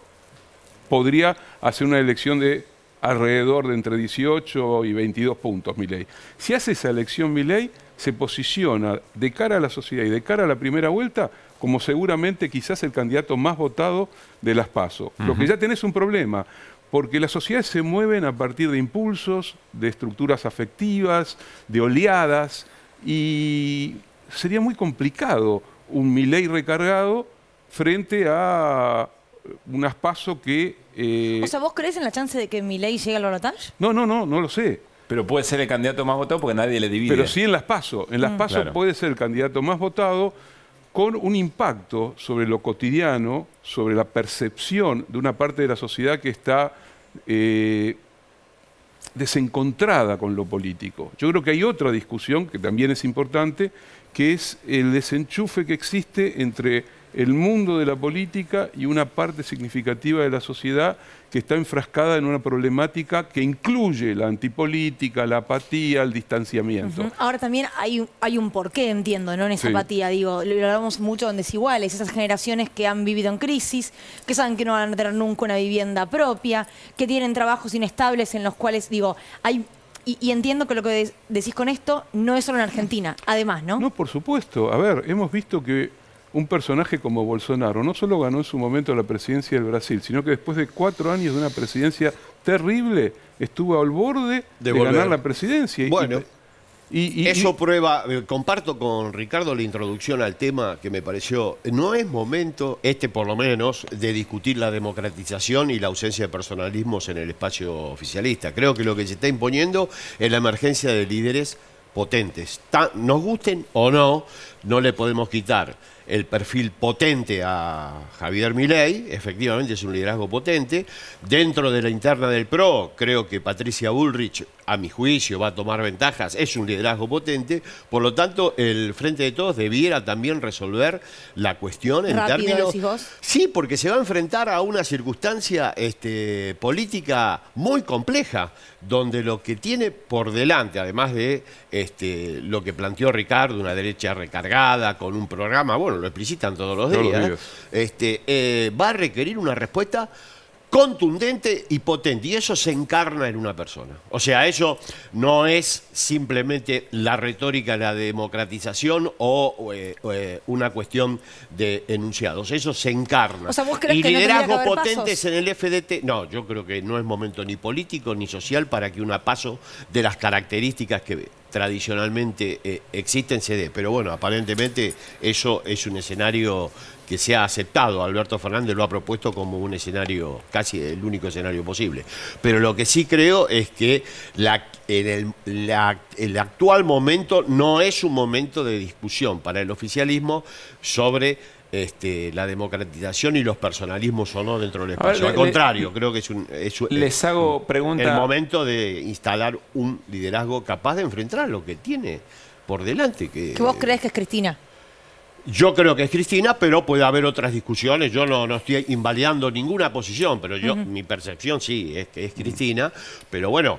[SPEAKER 6] podría hacer una elección de alrededor de entre 18 y 22 puntos Milei. Si hace esa elección Milei, se posiciona de cara a la sociedad y de cara a la primera vuelta como seguramente quizás el candidato más votado de las PASO. Lo que ya tenés un problema, porque las sociedades se mueven a partir de impulsos, de estructuras afectivas, de oleadas, y sería muy complicado un Milei recargado frente a unas PASO que...
[SPEAKER 1] O sea, ¿vos creés en la chance de que Milei llegue al balotaje?
[SPEAKER 6] No lo sé.
[SPEAKER 2] Pero puede ser el candidato más votado porque nadie le divide.
[SPEAKER 6] Pero sí en las PASO. En las PASO
[SPEAKER 2] claro.
[SPEAKER 6] Puede ser el candidato más votado con un impacto sobre lo cotidiano, sobre la percepción de una parte de la sociedad que está desencontrada con lo político. Yo creo que hay otra discusión que también es importante, que es el desenchufe que existe entre el mundo de la política y una parte significativa de la sociedad que está enfrascada en una problemática que incluye la antipolítica, la apatía, el distanciamiento.
[SPEAKER 1] Ahora también hay un porqué, entiendo, ¿no? En esa apatía, digo, lo hablamos mucho en Desiguales, esas generaciones que han vivido en crisis, que saben que no van a tener nunca una vivienda propia, que tienen trabajos inestables en los cuales, digo, hay... Y entiendo que lo que decís con esto no es solo en Argentina, además, ¿no?
[SPEAKER 6] No, por supuesto. A ver, hemos visto que un personaje como Bolsonaro no solo ganó en su momento la presidencia del Brasil, sino que después de 4 años de una presidencia terrible, estuvo al borde de ganar la presidencia.
[SPEAKER 3] Bueno, eso prueba, comparto con Ricardo la introducción al tema que me pareció, no es momento, por lo menos, de discutir la democratización y la ausencia de personalismos en el espacio oficialista. Creo que lo que se está imponiendo es la emergencia de líderes potentes. Nos gusten o no, no le podemos quitar el perfil potente a Javier Milei, efectivamente es un liderazgo potente. Dentro de la interna del PRO, creo que Patricia Bullrich, a mi juicio, va a tomar ventajas, es un liderazgo potente. Por lo tanto, el Frente de Todos debiera también resolver la cuestión en términos...
[SPEAKER 1] ¿Decís vos?
[SPEAKER 3] Sí, porque se va a enfrentar a una circunstancia política muy compleja, donde lo que tiene por delante, además de lo que planteó Ricardo, una derecha recargada, con un programa, bueno, lo explicitan todos los días. Va a requerir una respuesta contundente y potente, y eso se encarna en una persona. O sea, eso no es simplemente la retórica, la democratización o una cuestión de enunciados. Eso se encarna.
[SPEAKER 1] O sea, ¿vos crees
[SPEAKER 3] y
[SPEAKER 1] que
[SPEAKER 3] liderazgos
[SPEAKER 1] no tendría que haber
[SPEAKER 3] potentes
[SPEAKER 1] pasos?
[SPEAKER 3] en el FDT. No, yo creo que no es momento ni político ni social para que una PASO de las características que tradicionalmente existen se dé. Pero bueno, aparentemente eso es un escenario que se ha aceptado. Alberto Fernández lo ha propuesto como un escenario, casi el único escenario posible. Pero lo que sí creo es que el actual momento no es un momento de discusión para el oficialismo sobre la democratización y los personalismos o no dentro del espacio. Al contrario, creo que
[SPEAKER 2] les hago pregunta.
[SPEAKER 3] El momento de instalar un liderazgo capaz de enfrentar lo que tiene por delante.
[SPEAKER 1] ¿Que vos creés que es Cristina?
[SPEAKER 3] Yo creo que es Cristina, pero puede haber otras discusiones. Yo no estoy invalidando ninguna posición, pero mi percepción sí es que es Cristina. Pero bueno,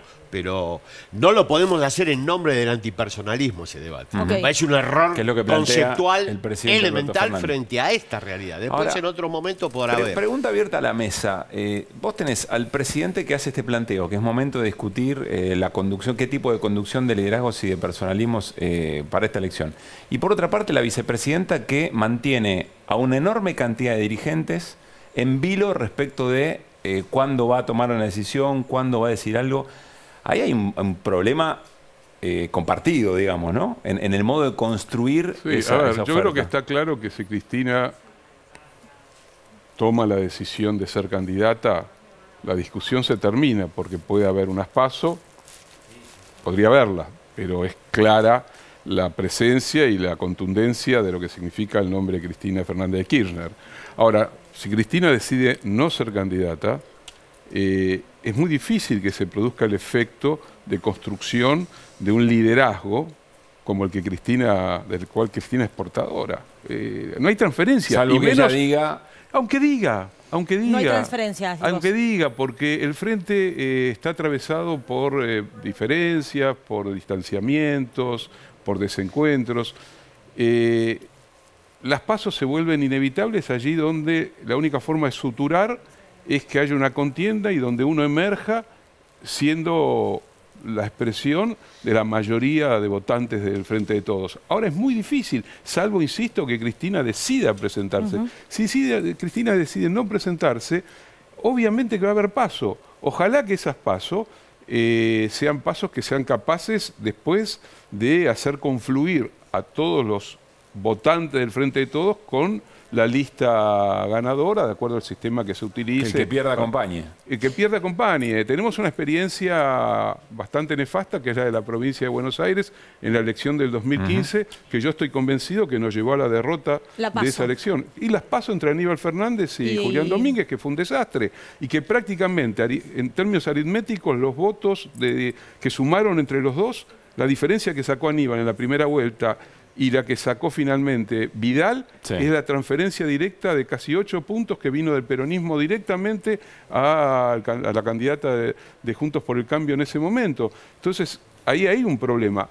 [SPEAKER 3] no lo podemos hacer en nombre del antipersonalismo ese debate. Me parece un error conceptual elemental frente a esta realidad. Después en otro momento podrá haber.
[SPEAKER 2] Pregunta abierta a la mesa. Vos tenés al presidente que hace este planteo, que es momento de discutir la conducción, qué tipo de conducción de liderazgos y de personalismos para esta elección. Y por otra parte, la vicepresidenta que mantiene a una enorme cantidad de dirigentes en vilo respecto de cuándo va a tomar una decisión, cuándo va a decir algo. Ahí hay un problema compartido, digamos, ¿no? En el modo de construir esa oferta.
[SPEAKER 6] Yo creo que está claro que si Cristina toma la decisión de ser candidata, la discusión se termina, porque puede haber unas PASO, podría haberla, pero es clara la presencia y la contundencia de lo que significa el nombre de Cristina Fernández de Kirchner. Ahora, si Cristina decide no ser candidata, es muy difícil que se produzca el efecto de construcción de un liderazgo como el que del cual Cristina es portadora. No hay transferencia.
[SPEAKER 2] Salvo que ella diga...
[SPEAKER 6] Aunque diga.
[SPEAKER 1] No hay transferencia.
[SPEAKER 6] Aunque diga, porque el frente está atravesado por diferencias, por distanciamientos, por desencuentros. Las pasos se vuelven inevitables allí donde la única forma de suturar es que haya una contienda y donde uno emerja siendo la expresión de la mayoría de votantes del Frente de Todos. Ahora es muy difícil, salvo, insisto, que Cristina decida presentarse. Si Cristina decide no presentarse, obviamente que va a haber paso. Ojalá que esas pasos sean pasos que sean capaces después de hacer confluir a todos los votantes del Frente de Todos con la lista ganadora, de acuerdo al sistema que se utilice.
[SPEAKER 2] Que el que pierda acompañe.
[SPEAKER 6] El que pierda acompañe. Tenemos una experiencia bastante nefasta, que es la de la provincia de Buenos Aires, en la elección del 2015, que yo estoy convencido que nos llevó a la derrota de esa elección. Y las PASO entre Aníbal Fernández y Julián Domínguez, que fue un desastre, y que prácticamente, en términos aritméticos, los votos que sumaron entre los dos, la diferencia que sacó Aníbal en la primera vuelta y la que sacó finalmente Vidal, es la transferencia directa de casi 8 puntos que vino del peronismo directamente a la candidata de Juntos por el Cambio en ese momento. Entonces, ahí hay un problema.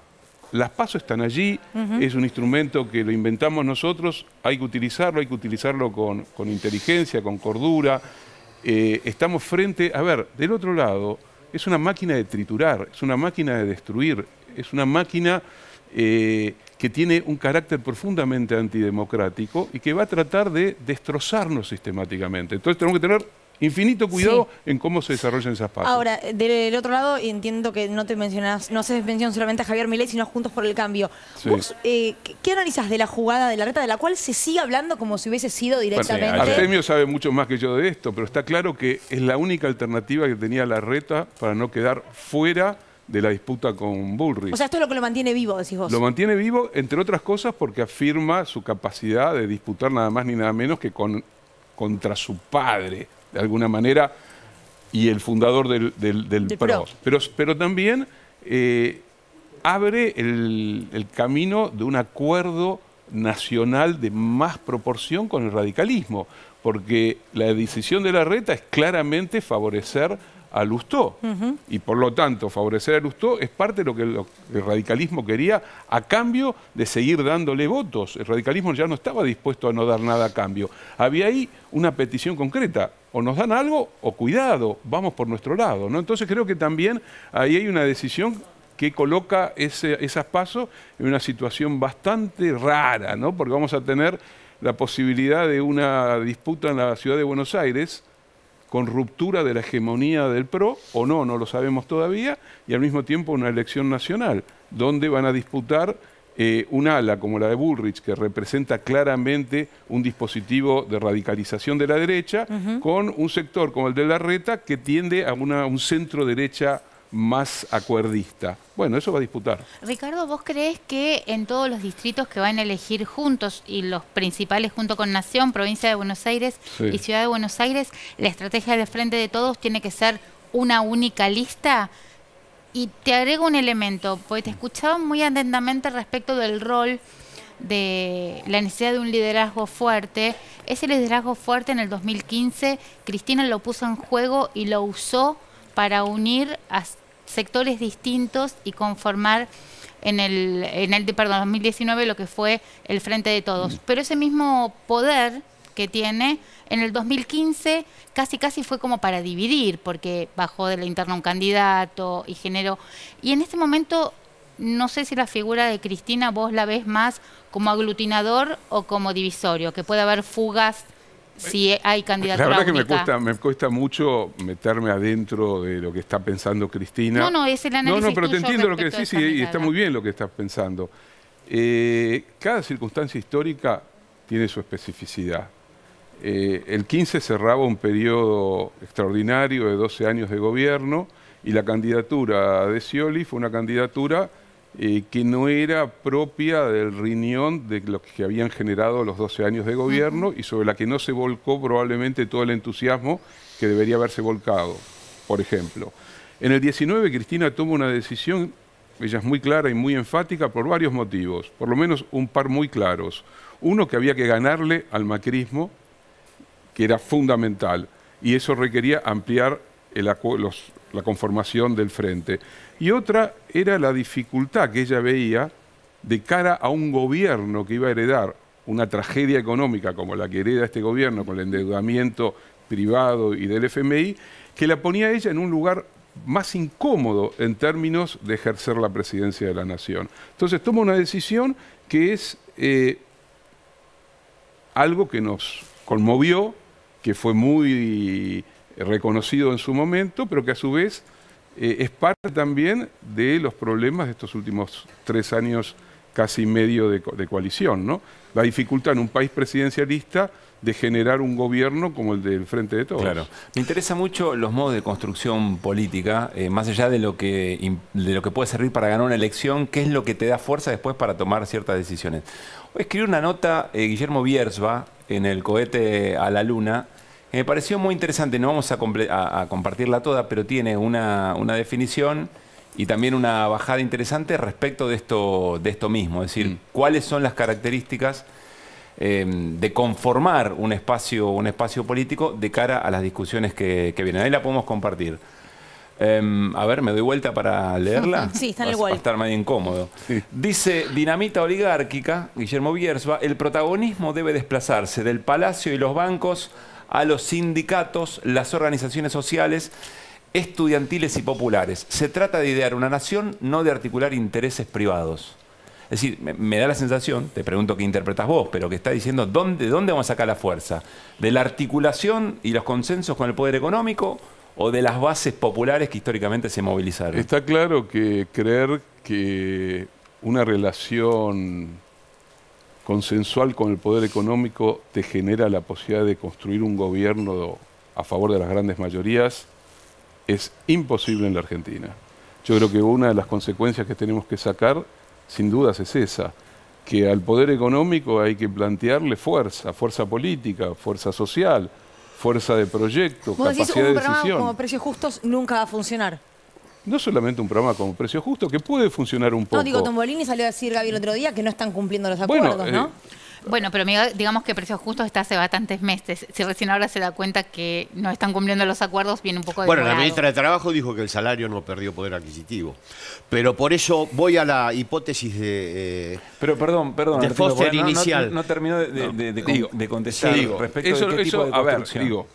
[SPEAKER 6] Las PASO están allí, es un instrumento que lo inventamos nosotros, hay que utilizarlo con inteligencia, con cordura. Estamos frente, a ver, del otro lado, es una máquina de triturar, es una máquina de destruir, es una máquina que tiene un carácter profundamente antidemocrático y que va a tratar de destrozarnos sistemáticamente. Entonces tenemos que tener infinito cuidado en cómo se desarrollan esas pasos.
[SPEAKER 1] Ahora, del otro lado, entiendo que no haces mención solamente a Javier Milei, sino a Juntos por el Cambio. ¿Vos qué analizás de la jugada de Larreta, de la cual se sigue hablando como si hubiese sido directamente?
[SPEAKER 6] Bueno, Artemio sabe mucho más que yo de esto, pero está claro que es la única alternativa que tenía Larreta para no quedar fuera de la disputa con Bullrich.
[SPEAKER 1] O sea, esto es lo que lo mantiene vivo, decís vos.
[SPEAKER 6] Lo mantiene vivo, entre otras cosas, porque afirma su capacidad de disputar nada más ni nada menos que contra su padre, de alguna manera, y el fundador del PRO. Pero también abre el camino de un acuerdo nacional de más proporción con el radicalismo, porque la decisión de Larreta es claramente favorecer a Lustó, y por lo tanto favorecer a Lustó es parte de lo que el radicalismo quería a cambio de seguir dándole votos. El radicalismo ya no estaba dispuesto a no dar nada a cambio. Había ahí una petición concreta: o nos dan algo o cuidado, vamos por nuestro lado, ¿no? Entonces creo que también ahí hay una decisión que coloca esas pasos en una situación bastante rara, ¿no? Porque vamos a tener la posibilidad de una disputa en la ciudad de Buenos Aires con ruptura de la hegemonía del PRO, o no lo sabemos todavía, y al mismo tiempo una elección nacional, donde van a disputar un ala como la de Bullrich, que representa claramente un dispositivo de radicalización de la derecha, con un sector como el de Larreta, que tiende a un centro-derecha más acuerdista. Bueno, eso va a disputar.
[SPEAKER 4] Ricardo, ¿vos creés que en todos los distritos que van a elegir juntos, y los principales junto con Nación, Provincia de Buenos Aires y Ciudad de Buenos Aires, la estrategia del Frente de Todos tiene que ser una única lista? Y te agrego un elemento, porque te escuchaba muy atentamente respecto del rol de la necesidad de un liderazgo fuerte. Ese liderazgo fuerte en el 2015, Cristina lo puso en juego y lo usó para unir a sectores distintos y conformar en el 2019 lo que fue el Frente de Todos. Pero ese mismo poder que tiene, en el 2015 casi fue como para dividir, porque bajó de la interna un candidato y generó... Y en este momento, no sé si la figura de Cristina vos la ves más como aglutinador o como divisorio, que puede haber fugas si hay candidatura
[SPEAKER 6] La verdad
[SPEAKER 4] única.
[SPEAKER 6] que me cuesta mucho meterme adentro de lo que está pensando Cristina.
[SPEAKER 4] No, es el análisis
[SPEAKER 6] No, pero te
[SPEAKER 4] tuyo
[SPEAKER 6] entiendo lo que
[SPEAKER 4] respecto de
[SPEAKER 6] decís
[SPEAKER 4] esa
[SPEAKER 6] y
[SPEAKER 4] mirada.
[SPEAKER 6] está muy bien lo que estás pensando. Cada circunstancia histórica tiene su especificidad. El 15 cerraba un periodo extraordinario de 12 años de gobierno y la candidatura de Scioli fue una candidatura que no era propia del riñón de lo que habían generado los 12 años de gobierno y sobre la que no se volcó probablemente todo el entusiasmo que debería haberse volcado, por ejemplo. En el 19 Cristina toma una decisión, ella es muy clara y muy enfática por varios motivos, por lo menos un par muy claros. Uno, que había que ganarle al macrismo, que era fundamental, y eso requería ampliar la conformación del frente. Y otra era la dificultad que ella veía de cara a un gobierno que iba a heredar una tragedia económica como la que hereda este gobierno con el endeudamiento privado y del FMI, que la ponía a ella en un lugar más incómodo en términos de ejercer la presidencia de la nación. Entonces toma una decisión que es algo que nos conmovió, que fue muy reconocido en su momento, pero que a su vez es parte también de los problemas de estos últimos 3 años casi medio de coalición, ¿no? La dificultad en un país presidencialista de generar un gobierno como el del Frente de Todos.
[SPEAKER 2] Claro. Me interesa mucho los modos de construcción política, más allá de lo que puede servir para ganar una elección, qué es lo que te da fuerza después para tomar ciertas decisiones. Hoy escribí una nota, Guillermo Biersba, en el cohete a la Luna, que me pareció muy interesante. No vamos a compartirla toda, pero tiene una definición y también una bajada interesante respecto de esto mismo. Es decir, cuáles son las características de conformar un espacio político de cara a las discusiones que vienen. Ahí la podemos compartir. A ver, me doy vuelta para leerla.
[SPEAKER 1] Sí, está en el
[SPEAKER 2] Va a
[SPEAKER 1] wall.
[SPEAKER 2] estar medio incómodo.
[SPEAKER 6] Sí.
[SPEAKER 2] Dice, dinamita oligárquica, Guillermo Biersba, el protagonismo debe desplazarse del palacio y los bancos a los sindicatos, las organizaciones sociales, estudiantiles y populares. Se trata de idear una nación, no de articular intereses privados. Es decir, me da la sensación, te pregunto qué interpretas vos, pero que está diciendo ¿de dónde vamos a sacar la fuerza? ¿De la articulación y los consensos con el poder económico o de las bases populares que históricamente se movilizaron?
[SPEAKER 6] Está claro que creer que una relación consensual con el poder económico te genera la posibilidad de construir un gobierno a favor de las grandes mayorías es imposible en la Argentina. Yo creo que una de las consecuencias que tenemos que sacar, sin dudas, es esa, que al poder económico hay que plantearle fuerza política, fuerza social, fuerza de proyecto,
[SPEAKER 1] Vos decís,
[SPEAKER 6] capacidad
[SPEAKER 1] un
[SPEAKER 6] de
[SPEAKER 1] programa
[SPEAKER 6] decisión.
[SPEAKER 1] como Precios Justos nunca va a funcionar.
[SPEAKER 6] No solamente un programa como Precio Justo, que puede funcionar un poco.
[SPEAKER 1] No, digo, Tombolini salió a decir, Gaby, el otro día que no están cumpliendo los
[SPEAKER 6] Bueno,
[SPEAKER 1] acuerdos, ¿no?
[SPEAKER 4] Bueno, pero digamos que Precios Justos está hace bastantes meses. Si recién ahora se da cuenta que no están cumpliendo los acuerdos, viene un poco de
[SPEAKER 3] Bueno, la ministra de Trabajo dijo que el salario no perdió poder adquisitivo. Pero por eso voy a la hipótesis de...
[SPEAKER 2] Pero perdón,
[SPEAKER 3] de
[SPEAKER 2] Arturo,
[SPEAKER 3] Foster
[SPEAKER 2] porque
[SPEAKER 3] inicial.
[SPEAKER 2] No terminó de contestar
[SPEAKER 6] Sí,
[SPEAKER 2] respecto de qué tipo de
[SPEAKER 6] a ver,
[SPEAKER 2] construcción.
[SPEAKER 6] digo,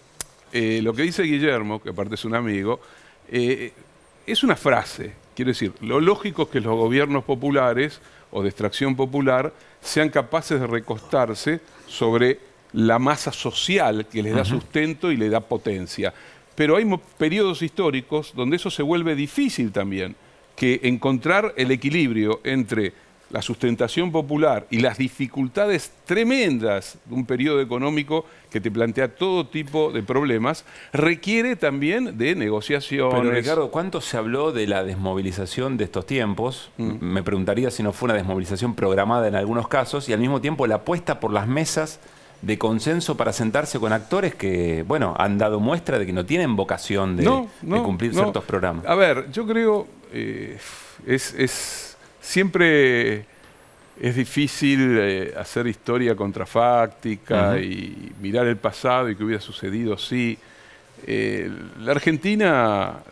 [SPEAKER 6] lo que dice Guillermo, que aparte es un amigo, es una frase. Quiero decir, lo lógico es que los gobiernos populares o de extracción popular sean capaces de recostarse sobre la masa social que les da sustento y le da potencia. Pero hay periodos históricos donde eso se vuelve difícil también, que encontrar el equilibrio entre la sustentación popular y las dificultades tremendas de un periodo económico que te plantea todo tipo de problemas, requiere también de negociaciones.
[SPEAKER 2] Pero Ricardo, ¿cuánto se habló de la desmovilización de estos tiempos? Me preguntaría si no fue una desmovilización programada en algunos casos y al mismo tiempo la apuesta por las mesas de consenso para sentarse con actores que, bueno, han dado muestra de que no tienen vocación de cumplir ciertos programas.
[SPEAKER 6] A ver, yo creo, siempre es difícil hacer historia contrafáctica y mirar el pasado y qué hubiera sucedido si. La Argentina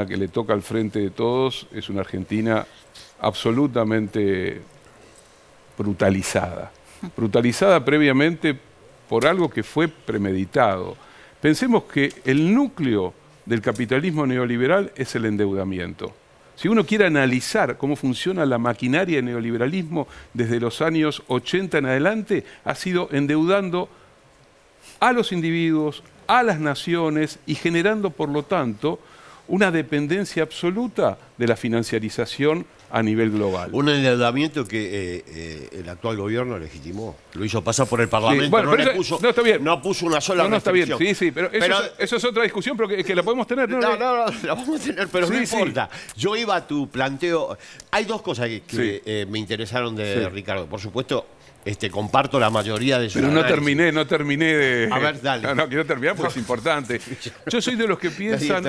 [SPEAKER 6] que le toca al frente de todos es una Argentina absolutamente brutalizada. Brutalizada previamente por algo que fue premeditado. Pensemos que el núcleo del capitalismo neoliberal es el endeudamiento. Si uno quiere analizar cómo funciona la maquinaria del neoliberalismo desde los años 80 en adelante, ha sido endeudando a los individuos, a las naciones y generando, por lo tanto, una dependencia absoluta de la financiarización a nivel global.
[SPEAKER 3] Un endeudamiento que el actual gobierno legitimó. Lo hizo pasar por el Parlamento.
[SPEAKER 6] Sí, bueno,
[SPEAKER 3] no puso una sola restricción.
[SPEAKER 6] Está bien. Pero eso es otra discusión, pero que la podemos tener.
[SPEAKER 3] No, la vamos a tener, pero no importa. Yo iba a tu planteo. Hay dos cosas que me interesaron de Ricardo. Por supuesto, comparto la mayoría de sus
[SPEAKER 6] Pero no terminé de...
[SPEAKER 3] A ver, dale.
[SPEAKER 6] No, quiero terminar porque es importante. Yo soy de los que piensan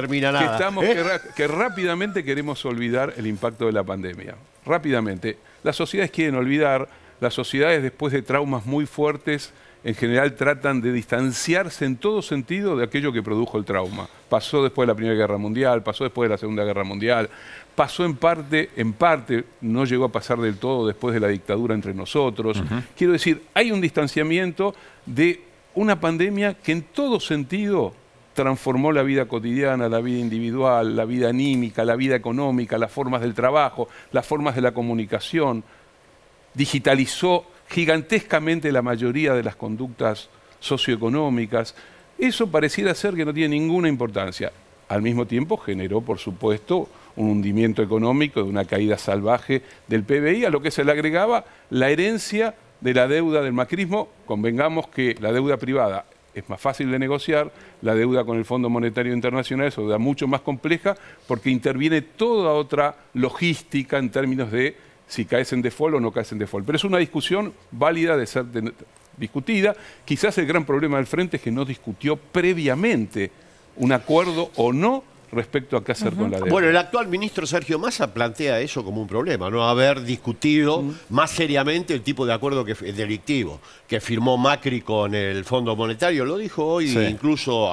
[SPEAKER 6] que rápidamente queremos olvidar el impacto de la pandemia. Rápidamente. Las sociedades quieren olvidar, las sociedades después de traumas muy fuertes, en general tratan de distanciarse en todo sentido de aquello que produjo el trauma. Pasó después de la Primera Guerra Mundial, pasó después de la Segunda Guerra Mundial, pasó en parte, no llegó a pasar del todo después de la dictadura entre nosotros. Quiero decir, hay un distanciamiento de una pandemia que en todo sentido transformó la vida cotidiana, la vida individual, la vida anímica, la vida económica, las formas del trabajo, las formas de la comunicación, digitalizó gigantescamente la mayoría de las conductas socioeconómicas. Eso pareciera ser que no tiene ninguna importancia. Al mismo tiempo generó, por supuesto, un hundimiento económico, de una caída salvaje del PBI, a lo que se le agregaba la herencia de la deuda del macrismo. Convengamos que la deuda privada es más fácil de negociar, la deuda con el Fondo Monetario Internacional es una deuda mucho más compleja porque interviene toda otra logística en términos de si caes en default o no caes en default. Pero es una discusión válida de ser discutida. Quizás el gran problema del Frente es que no discutió previamente un acuerdo o no respecto a qué hacer con la deuda.
[SPEAKER 3] Bueno, el actual ministro Sergio Massa plantea eso como un problema, no haber discutido más seriamente el tipo de acuerdo delictivo que firmó Macri con el Fondo Monetario. Lo dijo hoy incluso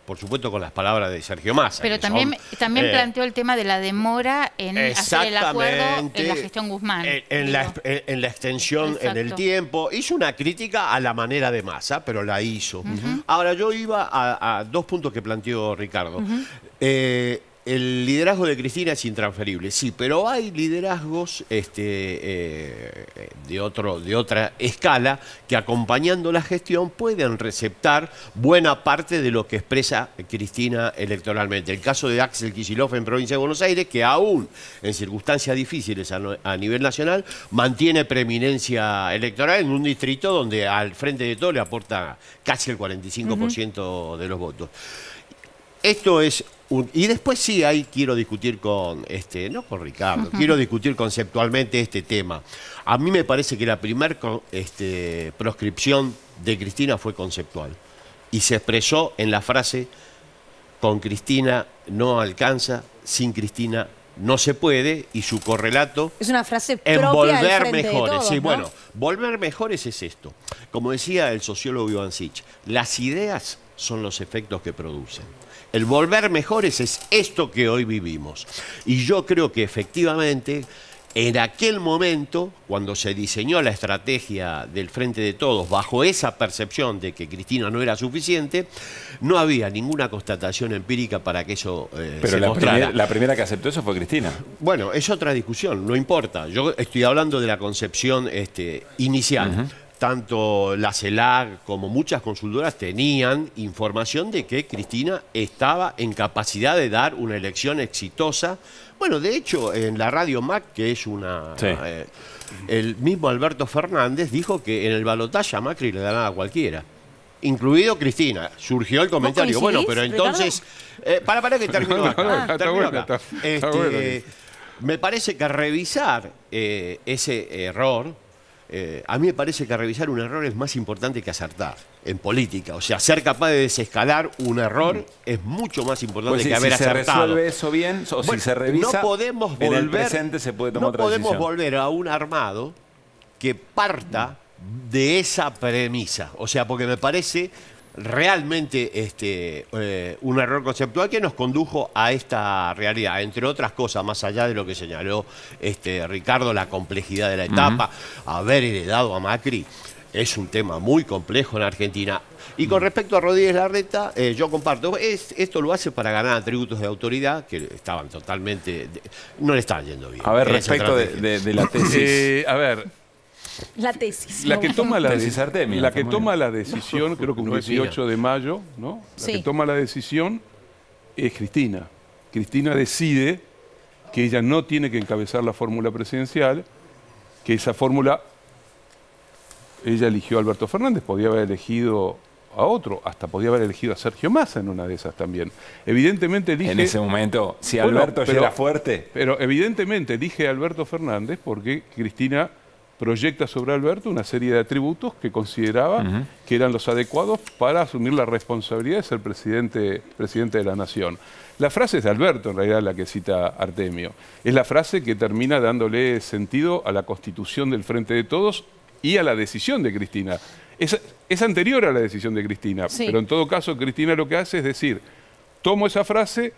[SPEAKER 3] por supuesto con las palabras de Sergio Massa.
[SPEAKER 4] Pero también planteó el tema de la demora en hacer el acuerdo en la gestión Guzmán.
[SPEAKER 3] En la extensión en el tiempo. Hizo una crítica a la manera de Massa, pero la hizo. Ahora, yo iba a dos puntos que planteó Ricardo. El liderazgo de Cristina es intransferible, sí, pero hay liderazgos de otra escala que acompañando la gestión pueden receptar buena parte de lo que expresa Cristina electoralmente. El caso de Axel Kicillof en Provincia de Buenos Aires, que aún en circunstancias difíciles a nivel nacional, mantiene preeminencia electoral en un distrito donde al Frente de Todos le aporta casi el 45% de los votos. Esto es... Y después sí, ahí quiero discutir con, no con Ricardo, quiero discutir conceptualmente este tema. A mí me parece que la primera proscripción de Cristina fue conceptual. Y se expresó en la frase, con Cristina no alcanza, sin Cristina no se puede, y su correlato...
[SPEAKER 1] Es una frase
[SPEAKER 3] en
[SPEAKER 1] propia
[SPEAKER 3] volver
[SPEAKER 1] del Frente
[SPEAKER 3] mejores.
[SPEAKER 1] de Todos,
[SPEAKER 3] Sí,
[SPEAKER 1] ¿no?
[SPEAKER 3] bueno, volver mejores es esto. Como decía el sociólogo Iván Sich, las ideas son los efectos que producen. El volver mejores es esto que hoy vivimos. Y yo creo que efectivamente, en aquel momento, cuando se diseñó la estrategia del Frente de Todos, bajo esa percepción de que Cristina no era suficiente, no había ninguna constatación empírica para que eso se mostrara.
[SPEAKER 2] La primera que aceptó eso fue Cristina.
[SPEAKER 3] Bueno, es otra discusión, no importa. Yo estoy hablando de la concepción inicial. tanto la CELAC como muchas consultoras tenían información de que Cristina estaba en capacidad de dar una elección exitosa. Bueno, de hecho, en la radio MAC, que es una...
[SPEAKER 2] Sí.
[SPEAKER 3] El mismo Alberto Fernández dijo que en el balotaje a Macri le ganaba a cualquiera, incluido Cristina. Surgió el comentario, bueno, pero entonces... para que termino acá. Termino acá. Me parece que revisar ese error... a mí me parece que revisar un error es más importante que acertar en política. O sea, ser capaz de desescalar un error es mucho más importante
[SPEAKER 2] Pues
[SPEAKER 3] que haber
[SPEAKER 2] si
[SPEAKER 3] acertado.
[SPEAKER 2] se resuelve eso bien, o
[SPEAKER 3] Bueno,
[SPEAKER 2] si se revisa,
[SPEAKER 3] no podemos
[SPEAKER 2] en el
[SPEAKER 3] volver-
[SPEAKER 2] presente se puede tomar
[SPEAKER 3] No
[SPEAKER 2] otra
[SPEAKER 3] podemos
[SPEAKER 2] decisión.
[SPEAKER 3] volver a un armado que parta de esa premisa. O sea, porque me parece realmente un error conceptual que nos condujo a esta realidad, entre otras cosas, más allá de lo que señaló Ricardo, la complejidad de la etapa, haber heredado a Macri es un tema muy complejo en Argentina. Y con respecto a Rodríguez Larreta, yo comparto, esto lo hace para ganar atributos de autoridad que estaban totalmente, no le estaban yendo bien.
[SPEAKER 2] A ver,
[SPEAKER 3] en esa
[SPEAKER 2] respecto
[SPEAKER 3] estrategia.
[SPEAKER 2] de la tesis.
[SPEAKER 6] A ver,
[SPEAKER 1] La tesis.
[SPEAKER 6] la que toma la,
[SPEAKER 2] Tesis Artemio,
[SPEAKER 6] la
[SPEAKER 2] está
[SPEAKER 6] que
[SPEAKER 2] muy
[SPEAKER 6] toma
[SPEAKER 2] bien.
[SPEAKER 6] la decisión, creo que un
[SPEAKER 3] no es
[SPEAKER 6] 18 de mayo, ¿no? La
[SPEAKER 1] Sí.
[SPEAKER 6] que toma la decisión es Cristina. Cristina decide que ella no tiene que encabezar la fórmula presidencial, que esa fórmula ella eligió a Alberto Fernández, podía haber elegido a otro, hasta podía haber elegido a Sergio Massa en una de esas también. Evidentemente elige...
[SPEAKER 2] En ese momento, si
[SPEAKER 6] Bueno,
[SPEAKER 2] Alberto ya
[SPEAKER 6] pero-
[SPEAKER 2] era fuerte,
[SPEAKER 6] Pero evidentemente elige a Alberto Fernández porque Cristina proyecta sobre Alberto una serie de atributos que consideraba que eran los adecuados para asumir la responsabilidad de ser presidente de la nación. La frase es de Alberto, en realidad, la que cita Artemio. Es la frase que termina dándole sentido a la constitución del Frente de Todos y a la decisión de Cristina. Es anterior a la decisión de Cristina,
[SPEAKER 1] Sí.
[SPEAKER 6] pero en todo caso Cristina lo que hace es decir, tomo esa frase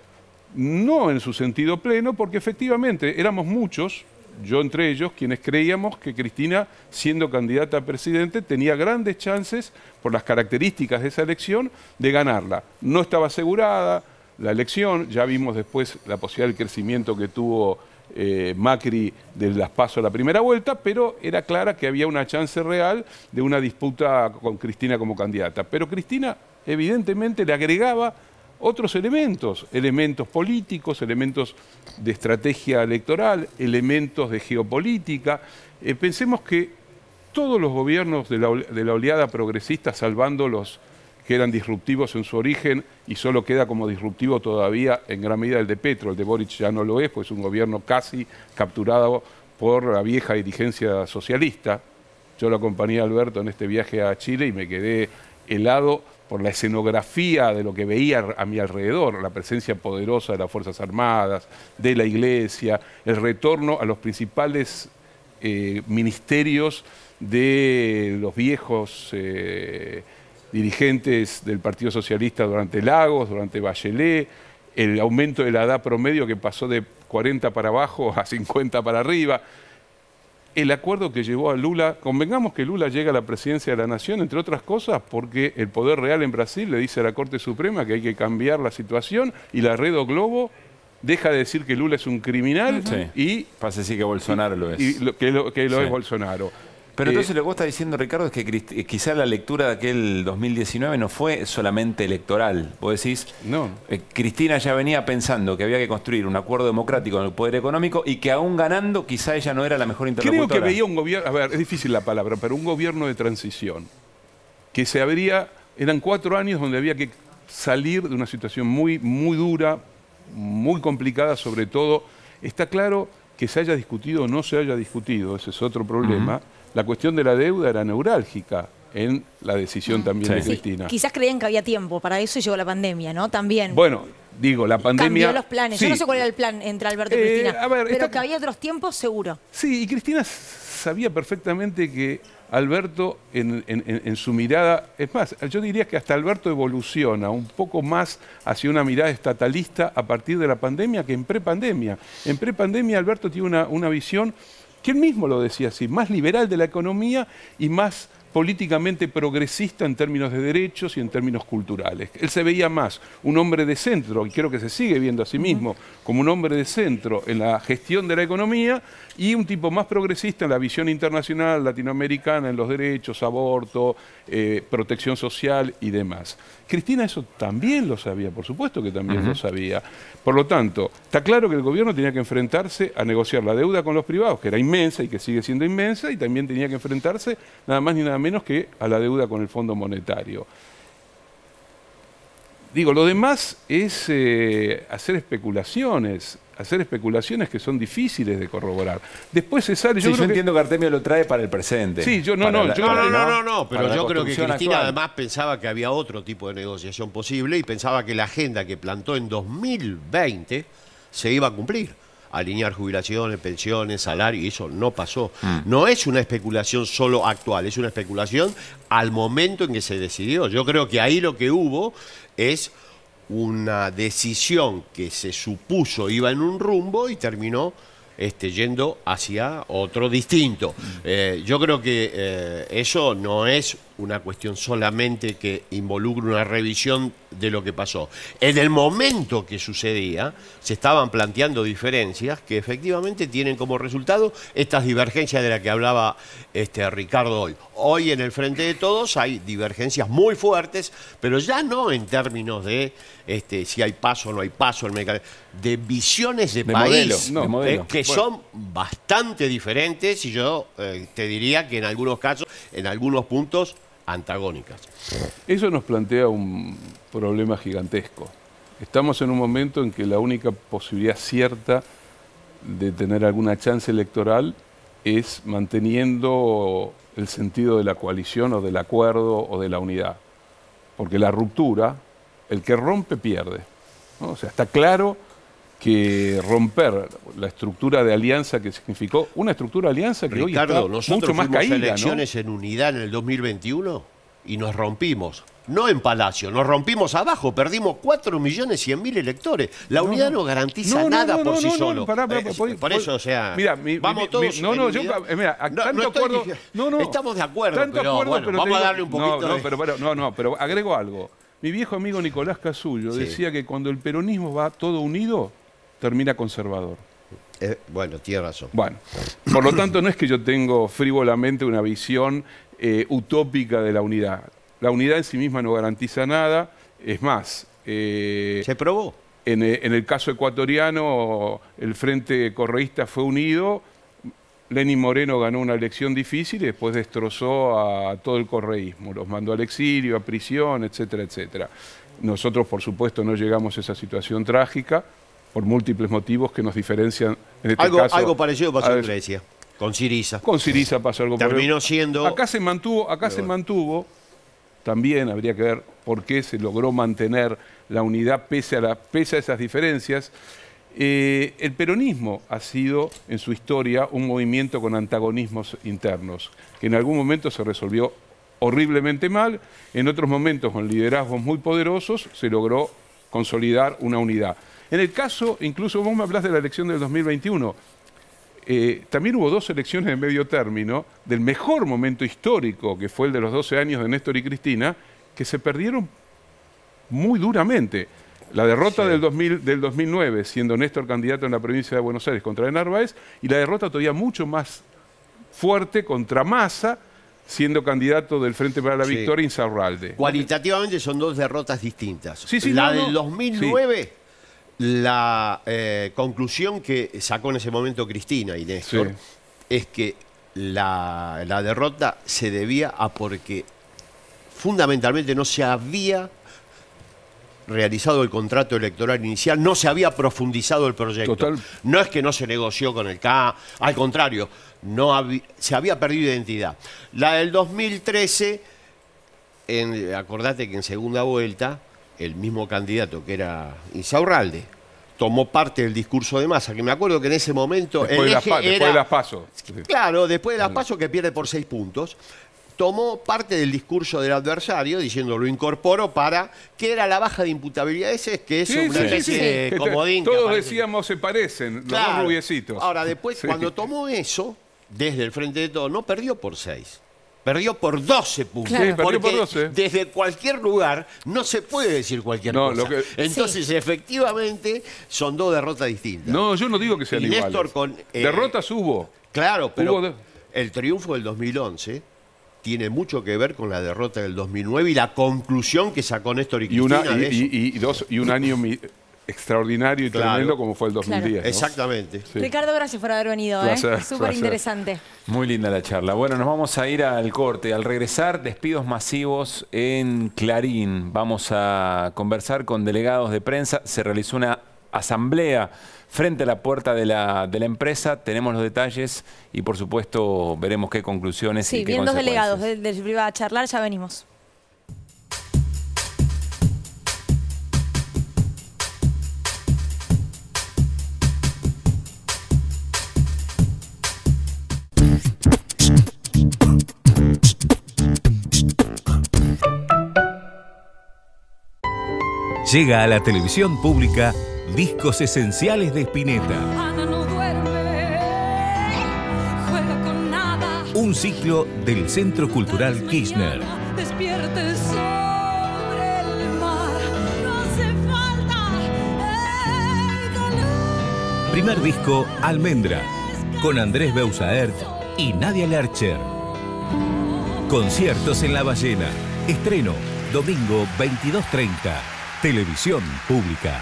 [SPEAKER 6] no en su sentido pleno, porque efectivamente éramos muchos, yo entre ellos, quienes creíamos que Cristina, siendo candidata a presidente, tenía grandes chances, por las características de esa elección, de ganarla. No estaba asegurada la elección, ya vimos después la posibilidad del crecimiento que tuvo Macri de las PASO a la primera vuelta, pero era clara que había una chance real de una disputa con Cristina como candidata. Pero Cristina evidentemente le agregaba otros elementos políticos, elementos de estrategia electoral, elementos de geopolítica. Pensemos que todos los gobiernos de la oleada progresista, salvando los que eran disruptivos en su origen, y solo queda como disruptivo todavía en gran medida el de Petro, el de Boric ya no lo es, pues es un gobierno casi capturado por la vieja dirigencia socialista. Yo lo acompañé a Alberto en este viaje a Chile y me quedé helado por la escenografía de lo que veía a mi alrededor, la presencia poderosa de las Fuerzas Armadas, de la Iglesia, el retorno a los principales ministerios de los viejos dirigentes del Partido Socialista durante Lagos, durante Bachelet, el aumento de la edad promedio que pasó de 40 para abajo a 50 para arriba, el acuerdo que llevó a Lula. Convengamos que Lula llega a la presidencia de la Nación, entre otras cosas, porque el Poder Real en Brasil le dice a la Corte Suprema que hay que cambiar la situación y la Red O Globo deja de decir que Lula es un criminal y
[SPEAKER 2] pasa así que Bolsonaro lo es.
[SPEAKER 6] que lo
[SPEAKER 2] Sí.
[SPEAKER 6] es Bolsonaro.
[SPEAKER 2] Pero entonces lo que vos estás diciendo, Ricardo, es que quizá la lectura de aquel 2019 no fue solamente electoral. Vos decís,
[SPEAKER 6] No.
[SPEAKER 2] Cristina ya venía pensando que había que construir un acuerdo democrático en el poder económico y que aún ganando quizá ella no era la mejor interlocutora.
[SPEAKER 6] Creo que veía un gobierno, a ver, es difícil la palabra, pero un gobierno de transición, que se abría, eran 4 años donde había que salir de una situación muy, muy dura, muy complicada, sobre todo. Está claro que se haya discutido o no se haya discutido, ese es otro problema. La cuestión de la deuda era neurálgica en la decisión también de
[SPEAKER 1] Sí,
[SPEAKER 6] Cristina.
[SPEAKER 1] quizás creían que había tiempo para eso y llegó la pandemia, ¿no? También.
[SPEAKER 6] Bueno, digo, la pandemia...
[SPEAKER 1] Cambió los planes.
[SPEAKER 6] Sí.
[SPEAKER 1] Yo no sé cuál era el plan entre Alberto y Cristina.
[SPEAKER 6] a ver,
[SPEAKER 1] pero
[SPEAKER 6] está-
[SPEAKER 1] que había otros tiempos, seguro.
[SPEAKER 6] Sí, y Cristina sabía perfectamente que Alberto en su mirada, es más, yo diría que hasta Alberto evoluciona un poco más hacia una mirada estatalista a partir de la pandemia que en prepandemia. En prepandemia Alberto tiene una visión, que él mismo lo decía así, más liberal de la economía y más políticamente progresista en términos de derechos y en términos culturales. Él se veía más un hombre de centro, y creo que se sigue viendo a sí mismo como un hombre de centro en la gestión de la economía, y un tipo más progresista en la visión internacional latinoamericana, en los derechos, aborto, protección social y demás. Cristina eso también lo sabía, por supuesto que también lo sabía. Por lo tanto, está claro que el gobierno tenía que enfrentarse a negociar la deuda con los privados, que era inmensa y que sigue siendo inmensa, y también tenía que enfrentarse nada más ni nada menos que a la deuda con el Fondo Monetario. Digo, lo demás es hacer especulaciones que son difíciles de corroborar. Después se sale...
[SPEAKER 2] Yo entiendo que Artemio lo trae para el presente.
[SPEAKER 3] Sí, pero yo creo que Cristina actual. Además pensaba que había otro tipo de negociación posible y pensaba que la agenda que plantó en 2020 se iba a cumplir. Alinear jubilaciones, pensiones, salario, y eso no pasó. No es una especulación solo actual, es una especulación al momento en que se decidió. Yo creo que ahí lo que hubo es una decisión que se supuso iba en un rumbo y terminó yendo hacia otro distinto. Yo creo que eso no es una cuestión solamente que involucre una revisión de lo que pasó. En el momento que sucedía, se estaban planteando diferencias que efectivamente tienen como resultado estas divergencias de las que hablaba Ricardo hoy. Hoy en el Frente de Todos hay divergencias muy fuertes, pero ya no en términos de si hay paso o no hay paso, de visiones de país modelo. Que son bastante diferentes y yo te diría que en algunos casos, en algunos puntos, antagónicas.
[SPEAKER 6] Eso nos plantea un problema gigantesco. Estamos en un momento en que la única posibilidad cierta de tener alguna chance electoral es manteniendo el sentido de la coalición o del acuerdo o de la unidad. Porque la ruptura, el que rompe pierde, ¿no? O sea, está claro que romper la estructura de alianza que significó una estructura de alianza que
[SPEAKER 3] Ricardo,
[SPEAKER 6] hoy está mucho más caída, ¿no?
[SPEAKER 3] Elecciones en unidad en el 2021 y nos rompimos. No en Palacio, nos rompimos abajo, perdimos 4.100.000 electores. La unidad no garantiza nada por sí solo. Por eso, o sea,
[SPEAKER 6] mira,
[SPEAKER 3] vamos todos. Estamos de acuerdo, pero bueno, vamos a darle un poquito
[SPEAKER 6] pero agrego algo. Mi viejo amigo Nicolás Casullo decía que cuando el peronismo va todo unido, termina conservador.
[SPEAKER 3] Bueno, tiene razón.
[SPEAKER 6] Bueno, por lo tanto no es que yo tengo frívolamente una visión utópica de la unidad. La unidad en sí misma no garantiza nada. Es más...
[SPEAKER 3] se probó.
[SPEAKER 6] En el caso ecuatoriano, el Frente Correísta fue unido. Lenín Moreno ganó una elección difícil y después destrozó a todo el correísmo. Los mandó al exilio, a prisión, etcétera, etcétera. Nosotros, por supuesto, no llegamos a esa situación trágica por múltiples motivos que nos diferencian. En este caso,
[SPEAKER 3] algo parecido pasó en Grecia, con Syriza.
[SPEAKER 6] Con Syriza pasó algo parecido.
[SPEAKER 3] Terminó siendo...
[SPEAKER 6] Acá se mantuvo, también habría que ver por qué se logró mantener la unidad pese a esas diferencias. El peronismo ha sido en su historia un movimiento con antagonismos internos, que en algún momento se resolvió horriblemente mal, en otros momentos con liderazgos muy poderosos se logró consolidar una unidad. En el caso, incluso vos me hablás de la elección del 2021, también hubo dos elecciones de medio término, del mejor momento histórico, que fue el de los 12 años de Néstor y Cristina, que se perdieron muy duramente. La derrota del 2009, siendo Néstor candidato en la provincia de Buenos Aires contra de Narváez, y la derrota todavía mucho más fuerte contra Massa, siendo candidato del Frente para la Victoria, Insaurralde.
[SPEAKER 3] Cualitativamente son dos derrotas distintas.
[SPEAKER 6] Del
[SPEAKER 3] 2009, la conclusión que sacó en ese momento Cristina y Néstor es que la derrota se debía a porque fundamentalmente no se había realizado el contrato electoral inicial, no se había profundizado el proyecto. No es que no se negoció con el CA, al contrario, se había perdido identidad. La del 2013, acordate que en segunda vuelta, el mismo candidato que era Insaurralde tomó parte del discurso de Massa, que me acuerdo que en ese momento...
[SPEAKER 6] Después de las PASO.
[SPEAKER 3] Claro, después de las PASO que pierde por 6 puntos. Tomó parte del discurso del adversario diciendo lo incorporó para que era la baja de imputabilidad que es una especie de comodín.
[SPEAKER 6] Todos decíamos se parecen, los dos rubiecitos.
[SPEAKER 3] Ahora, después, cuando tomó eso, desde el Frente de Todos, no perdió por 6. Perdió por 12 puntos.
[SPEAKER 1] Claro.
[SPEAKER 6] Sí, perdió por
[SPEAKER 3] Porque
[SPEAKER 6] 12.
[SPEAKER 3] desde cualquier lugar no se puede decir cualquier
[SPEAKER 6] No,
[SPEAKER 3] cosa. Entonces, efectivamente, son dos derrotas distintas.
[SPEAKER 6] No, yo no digo que sean
[SPEAKER 3] Y
[SPEAKER 6] iguales.
[SPEAKER 3] Néstor con,
[SPEAKER 6] Derrotas hubo.
[SPEAKER 3] Claro, pero
[SPEAKER 6] Hubo
[SPEAKER 3] el triunfo del 2011 tiene mucho que ver con la derrota del 2009 y la conclusión que sacó Néstor y Cristina de eso.
[SPEAKER 6] Y un año extraordinario y
[SPEAKER 3] Claro.
[SPEAKER 6] tremendo como fue el 2010.
[SPEAKER 1] Claro.
[SPEAKER 6] ¿no?
[SPEAKER 3] Exactamente.
[SPEAKER 6] Sí.
[SPEAKER 1] Ricardo, gracias por haber venido.
[SPEAKER 6] Placer,
[SPEAKER 1] Súper
[SPEAKER 6] placer.
[SPEAKER 1] interesante.
[SPEAKER 2] Muy linda la charla. Bueno, nos vamos a ir al corte. Al regresar, despidos masivos en Clarín. Vamos a conversar con delegados de prensa. Se realizó una asamblea frente a la puerta de la empresa. Tenemos los detalles y, por supuesto, veremos qué conclusiones
[SPEAKER 1] Sí,
[SPEAKER 2] y qué
[SPEAKER 1] vienen dos
[SPEAKER 2] consecuencias.
[SPEAKER 1] delegados del CIPREVA a charlar, ya venimos.
[SPEAKER 7] Llega a la televisión pública Discos Esenciales de Spinetta.
[SPEAKER 8] Ana no duerme, juega con nada.
[SPEAKER 7] Un ciclo del Centro Cultural Kirchner.
[SPEAKER 8] Despierte sobre el mar, no hace falta el calor.
[SPEAKER 7] Primer disco Almendra, con Andrés Beusaert y Nadia Lercher. Conciertos en La Ballena. Estreno, domingo 22:30. Televisión Pública.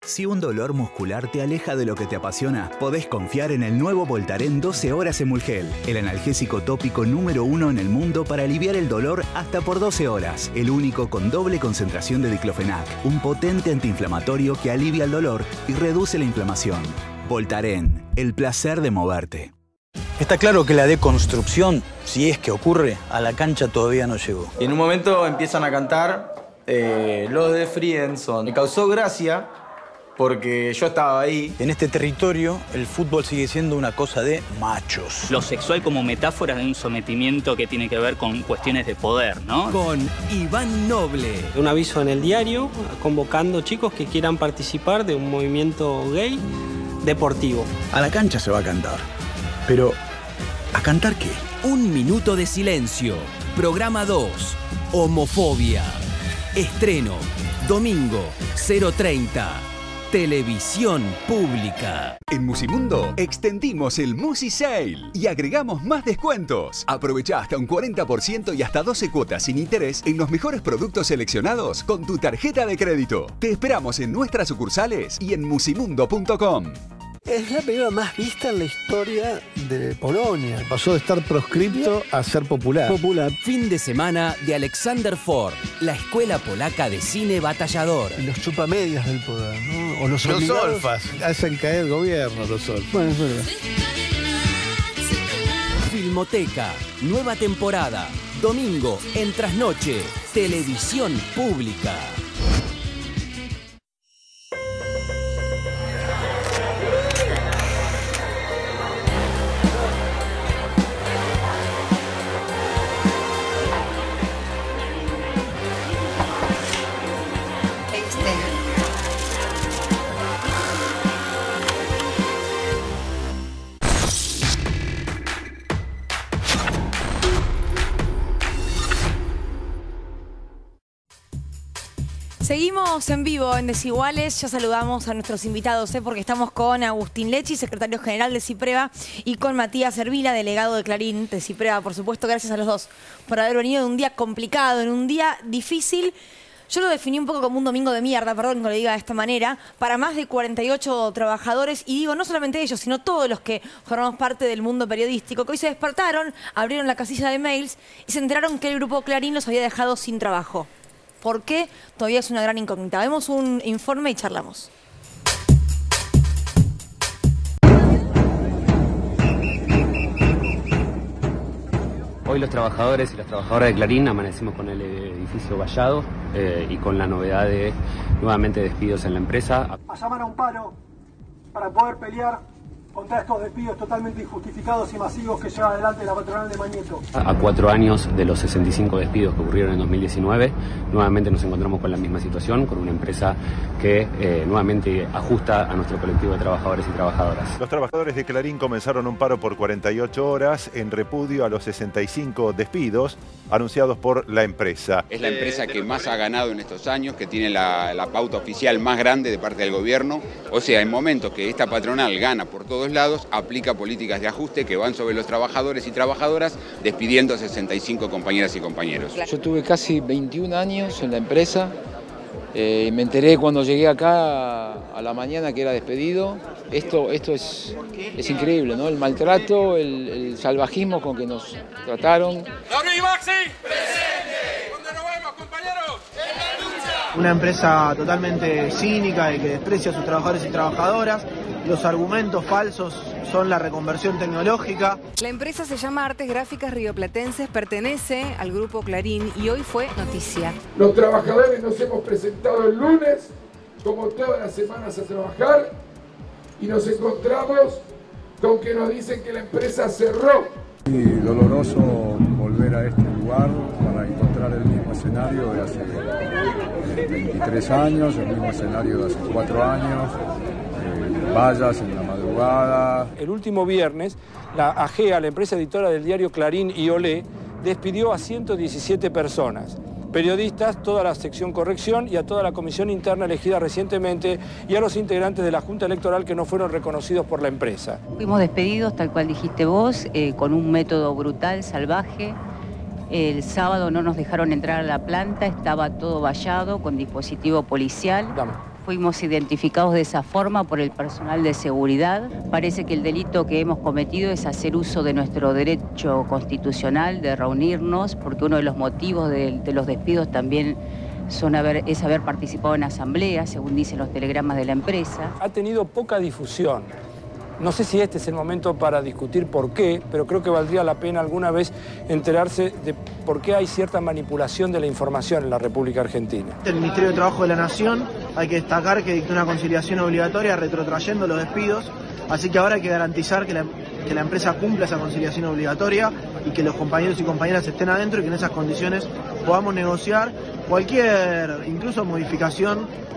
[SPEAKER 9] Si un dolor muscular te aleja de lo que te apasiona, podés confiar en el nuevo Voltaren 12 horas Emulgel, el analgésico tópico número 1 en el mundo para aliviar el dolor hasta por 12 horas. El único con doble concentración de diclofenac, un potente antiinflamatorio que alivia el dolor y reduce la inflamación. Voltaren, el placer de moverte.
[SPEAKER 10] Está claro que la deconstrucción, si es que ocurre, a la cancha todavía no llegó.
[SPEAKER 11] Y en un momento empiezan a cantar los de Friendzone. Me causó gracia porque yo estaba ahí.
[SPEAKER 10] En este territorio, el fútbol sigue siendo una cosa de machos.
[SPEAKER 12] Lo sexual como metáfora de un sometimiento que tiene que ver con cuestiones de poder, ¿no?
[SPEAKER 13] Con Iván Noble.
[SPEAKER 14] Un aviso en el diario convocando chicos que quieran participar de un movimiento gay deportivo.
[SPEAKER 9] A la cancha se va a cantar. Pero, ¿a cantar qué?
[SPEAKER 13] Un minuto de silencio. Programa 2. Homofobia. Estreno. Domingo 0:30. Televisión Pública.
[SPEAKER 15] En Musimundo extendimos el Musi Sale y agregamos más descuentos. Aprovecha hasta un 40% y hasta 12 cuotas sin interés en los mejores productos seleccionados con tu tarjeta de crédito. Te esperamos en nuestras sucursales y en musimundo.com.
[SPEAKER 16] Es la película más vista en la historia de Polonia. Pasó de estar proscripto a ser popular.
[SPEAKER 13] Fin de semana de Alexander Ford, la escuela polaca de cine batallador.
[SPEAKER 16] Y los chupamedias del poder, ¿no? O los olfas. Hacen caer el gobierno, los olfas. Bueno, es verdad.
[SPEAKER 13] Filmoteca, nueva temporada. Domingo, en Trasnoche. Televisión Pública.
[SPEAKER 1] Seguimos en vivo en Desiguales, ya saludamos a nuestros invitados, porque estamos con Agustín Lecci, secretario general de CIPREVA, y con Matías Servila, delegado de Clarín de CIPREVA. Por supuesto, gracias a los dos por haber venido en un día complicado, en un día difícil. Yo lo definí un poco como un domingo de mierda, perdón que lo diga de esta manera, para más de 48 trabajadores, y digo, no solamente ellos, sino todos los que formamos parte del mundo periodístico, que hoy se despertaron, abrieron la casilla de mails y se enteraron que el grupo Clarín los había dejado sin trabajo. ¿Por qué? Todavía es una gran incógnita. Vemos un informe y charlamos.
[SPEAKER 17] Hoy los trabajadores y las trabajadoras de Clarín amanecimos con el edificio vallado y con la novedad de nuevamente despidos en la empresa.
[SPEAKER 18] A llamar a un paro para poder pelear contra estos despidos totalmente injustificados y masivos que lleva adelante la patronal de Mañeto.
[SPEAKER 17] A 4 años de los 65 despidos que ocurrieron en 2019, nuevamente nos encontramos con la misma situación, con una empresa que nuevamente ajusta a nuestro colectivo de trabajadores y trabajadoras.
[SPEAKER 19] Los trabajadores de Clarín comenzaron un paro por 48 horas en repudio a los 65 despidos anunciados por la empresa.
[SPEAKER 20] Es la empresa que más ha ganado en estos años, que tiene la pauta oficial más grande de parte del gobierno. O sea, en momentos que esta patronal gana por todos lados, aplica políticas de ajuste que van sobre los trabajadores y trabajadoras, despidiendo a 65 compañeras y compañeros.
[SPEAKER 21] Yo tuve casi 21 años en la empresa. Me enteré cuando llegué acá a la mañana que era despedido. Esto es increíble, ¿no? El maltrato, el salvajismo con que nos trataron.
[SPEAKER 22] Una empresa totalmente cínica y que desprecia a sus trabajadores y trabajadoras. Los argumentos falsos son la reconversión tecnológica.
[SPEAKER 23] La empresa se llama Artes Gráficas Rioplatenses, pertenece al grupo Clarín y hoy fue noticia.
[SPEAKER 24] Los trabajadores nos hemos presentado el lunes, como todas las semanas, a trabajar y nos encontramos con que nos dicen que la empresa cerró.
[SPEAKER 25] Y doloroso volver a este lugar para encontrar el mismo escenario de hace 23 años, el mismo escenario de hace 4 años. Vallas en la madrugada.
[SPEAKER 26] El último viernes, la AGEA, la empresa editora del diario Clarín y Olé, despidió a 117 personas. Periodistas, toda la sección corrección y a toda la comisión interna elegida recientemente y a los integrantes de la Junta Electoral que no fueron reconocidos por la empresa.
[SPEAKER 27] Fuimos despedidos, tal cual dijiste vos, con un método brutal, salvaje. El sábado no nos dejaron entrar a la planta, estaba todo vallado con dispositivo policial. Fuimos identificados de esa forma por el personal de seguridad. Parece que el delito que hemos cometido es hacer uso de nuestro derecho constitucional de reunirnos, porque uno de los motivos de los despidos también es haber participado en asamblea, según dicen los telegramas de la empresa.
[SPEAKER 26] Ha tenido poca difusión. No sé si este es el momento para discutir por qué, pero creo que valdría la pena alguna vez enterarse de por qué hay cierta manipulación de la información en la República Argentina.
[SPEAKER 22] El Ministerio de Trabajo de la Nación, hay que destacar que dictó una conciliación obligatoria retrotrayendo los despidos, así que ahora hay que garantizar que la empresa cumpla esa conciliación obligatoria y que los compañeros y compañeras estén adentro y que en esas condiciones podamos negociar cualquier, incluso modificación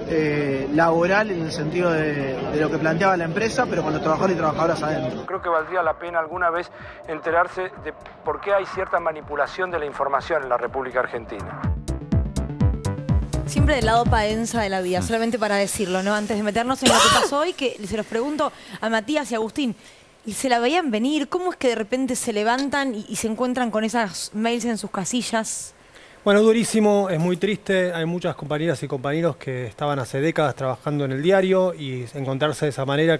[SPEAKER 22] laboral en el sentido de lo que planteaba la empresa, pero con los trabajadores y trabajadoras adentro.
[SPEAKER 26] Creo que valdría la pena alguna vez enterarse de por qué hay cierta manipulación de la información en la República Argentina.
[SPEAKER 1] Siempre del lado paenza de la vida, solamente para decirlo, ¿no? Antes de meternos en lo que pasó hoy, que se los pregunto a Matías y Agustín, ¿se la veían venir? ¿Cómo es que de repente se levantan y se encuentran con esas mails en sus casillas?
[SPEAKER 28] Bueno, durísimo, es muy triste. Hay muchas compañeras y compañeros que estaban hace décadas trabajando en el diario y encontrarse de esa manera,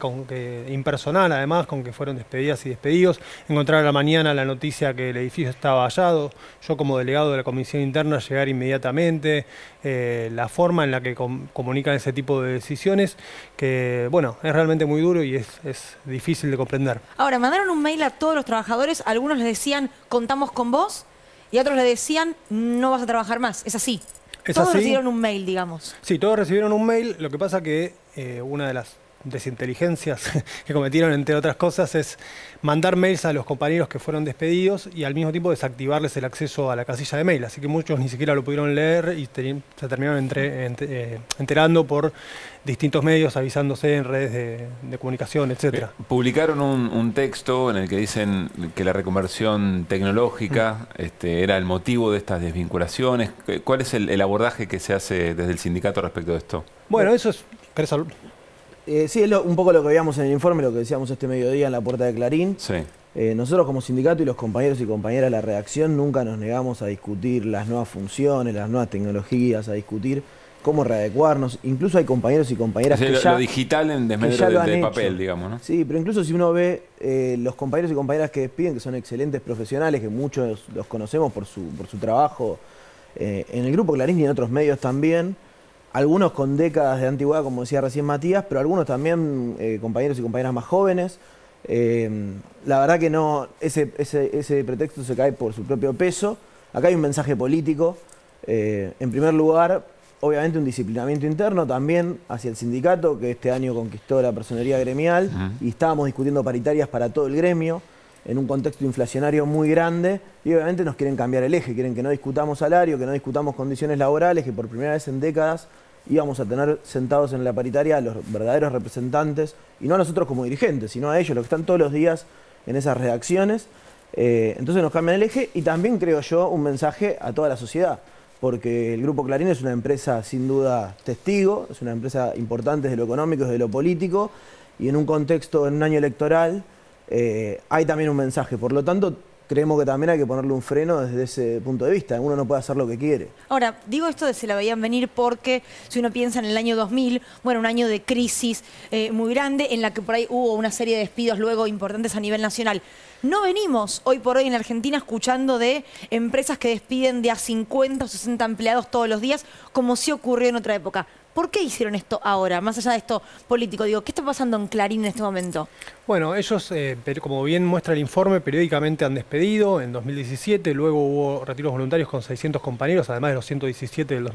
[SPEAKER 28] impersonal además, con que fueron despedidas y despedidos. Encontrar a la mañana la noticia que el edificio estaba vallado. Yo como delegado de la comisión interna llegar inmediatamente. La forma en la que comunican ese tipo de decisiones, que bueno, es realmente muy duro y es difícil de comprender.
[SPEAKER 1] Ahora, mandaron un mail a todos los trabajadores, algunos les decían, contamos con vos, y otros le decían, no vas a trabajar más. Es así. Todos recibieron un mail, digamos.
[SPEAKER 28] Sí, todos recibieron un mail. Lo que pasa que una de las desinteligencias que cometieron, entre otras cosas, es mandar mails a los compañeros que fueron despedidos y al mismo tiempo desactivarles el acceso a la casilla de mail. Así que muchos ni siquiera lo pudieron leer y se terminaron enterando por distintos medios, avisándose en redes de comunicación, etc.
[SPEAKER 2] Publicaron un texto en el que dicen que la reconversión tecnológica era el motivo de estas desvinculaciones. ¿Cuál es el abordaje que se hace desde el sindicato respecto de esto?
[SPEAKER 28] Bueno, eso es...
[SPEAKER 29] Sí, es un poco lo que veíamos en el informe, lo que decíamos este mediodía en la puerta de Clarín.
[SPEAKER 2] Sí.
[SPEAKER 29] Nosotros como sindicato y los compañeros y compañeras de la redacción nunca nos negamos a discutir las nuevas funciones, las nuevas tecnologías, a discutir cómo readecuarnos. Incluso hay compañeros y compañeras que ya...
[SPEAKER 2] Lo digital en desmedro del papel, digamos, ¿no?
[SPEAKER 29] Sí, pero incluso si uno ve los compañeros y compañeras que despiden, que son excelentes profesionales, que muchos los conocemos por su trabajo en el Grupo Clarín y en otros medios también, algunos con décadas de antigüedad, como decía recién Matías, pero algunos también compañeros y compañeras más jóvenes. La verdad que no, ese pretexto se cae por su propio peso. Acá hay un mensaje político. En primer lugar, obviamente un disciplinamiento interno también hacia el sindicato, que este año conquistó la personería gremial, y estábamos discutiendo paritarias para todo el gremio, en un contexto inflacionario muy grande, y obviamente nos quieren cambiar el eje, quieren que no discutamos salario, que no discutamos condiciones laborales, que por primera vez en décadas íbamos a tener sentados en la paritaria a los verdaderos representantes, y no a nosotros como dirigentes, sino a ellos, los que están todos los días en esas redacciones. Entonces nos cambian el eje, y también creo yo un mensaje a toda la sociedad, porque el Grupo Clarín es una empresa sin duda testigo, es una empresa importante desde lo económico, desde lo político, y en un contexto, en un año electoral, hay también un mensaje. Por lo tanto, creemos que también hay que ponerle un freno desde ese punto de vista. Uno no puede hacer lo que quiere.
[SPEAKER 1] Ahora, digo esto de se la veían venir porque si uno piensa en el año 2000, bueno, un año de crisis muy grande en la que por ahí hubo una serie de despidos luego importantes a nivel nacional. No venimos hoy por hoy en Argentina escuchando de empresas que despiden de a 50 o 60 empleados todos los días, como sí ocurrió en otra época. ¿Por qué hicieron esto ahora, más allá de esto político? Digo, ¿qué está pasando en Clarín en este momento?
[SPEAKER 28] Bueno, ellos, como bien muestra el informe, periódicamente han despedido. En 2017, luego hubo retiros voluntarios con 600 compañeros, además de los 117 del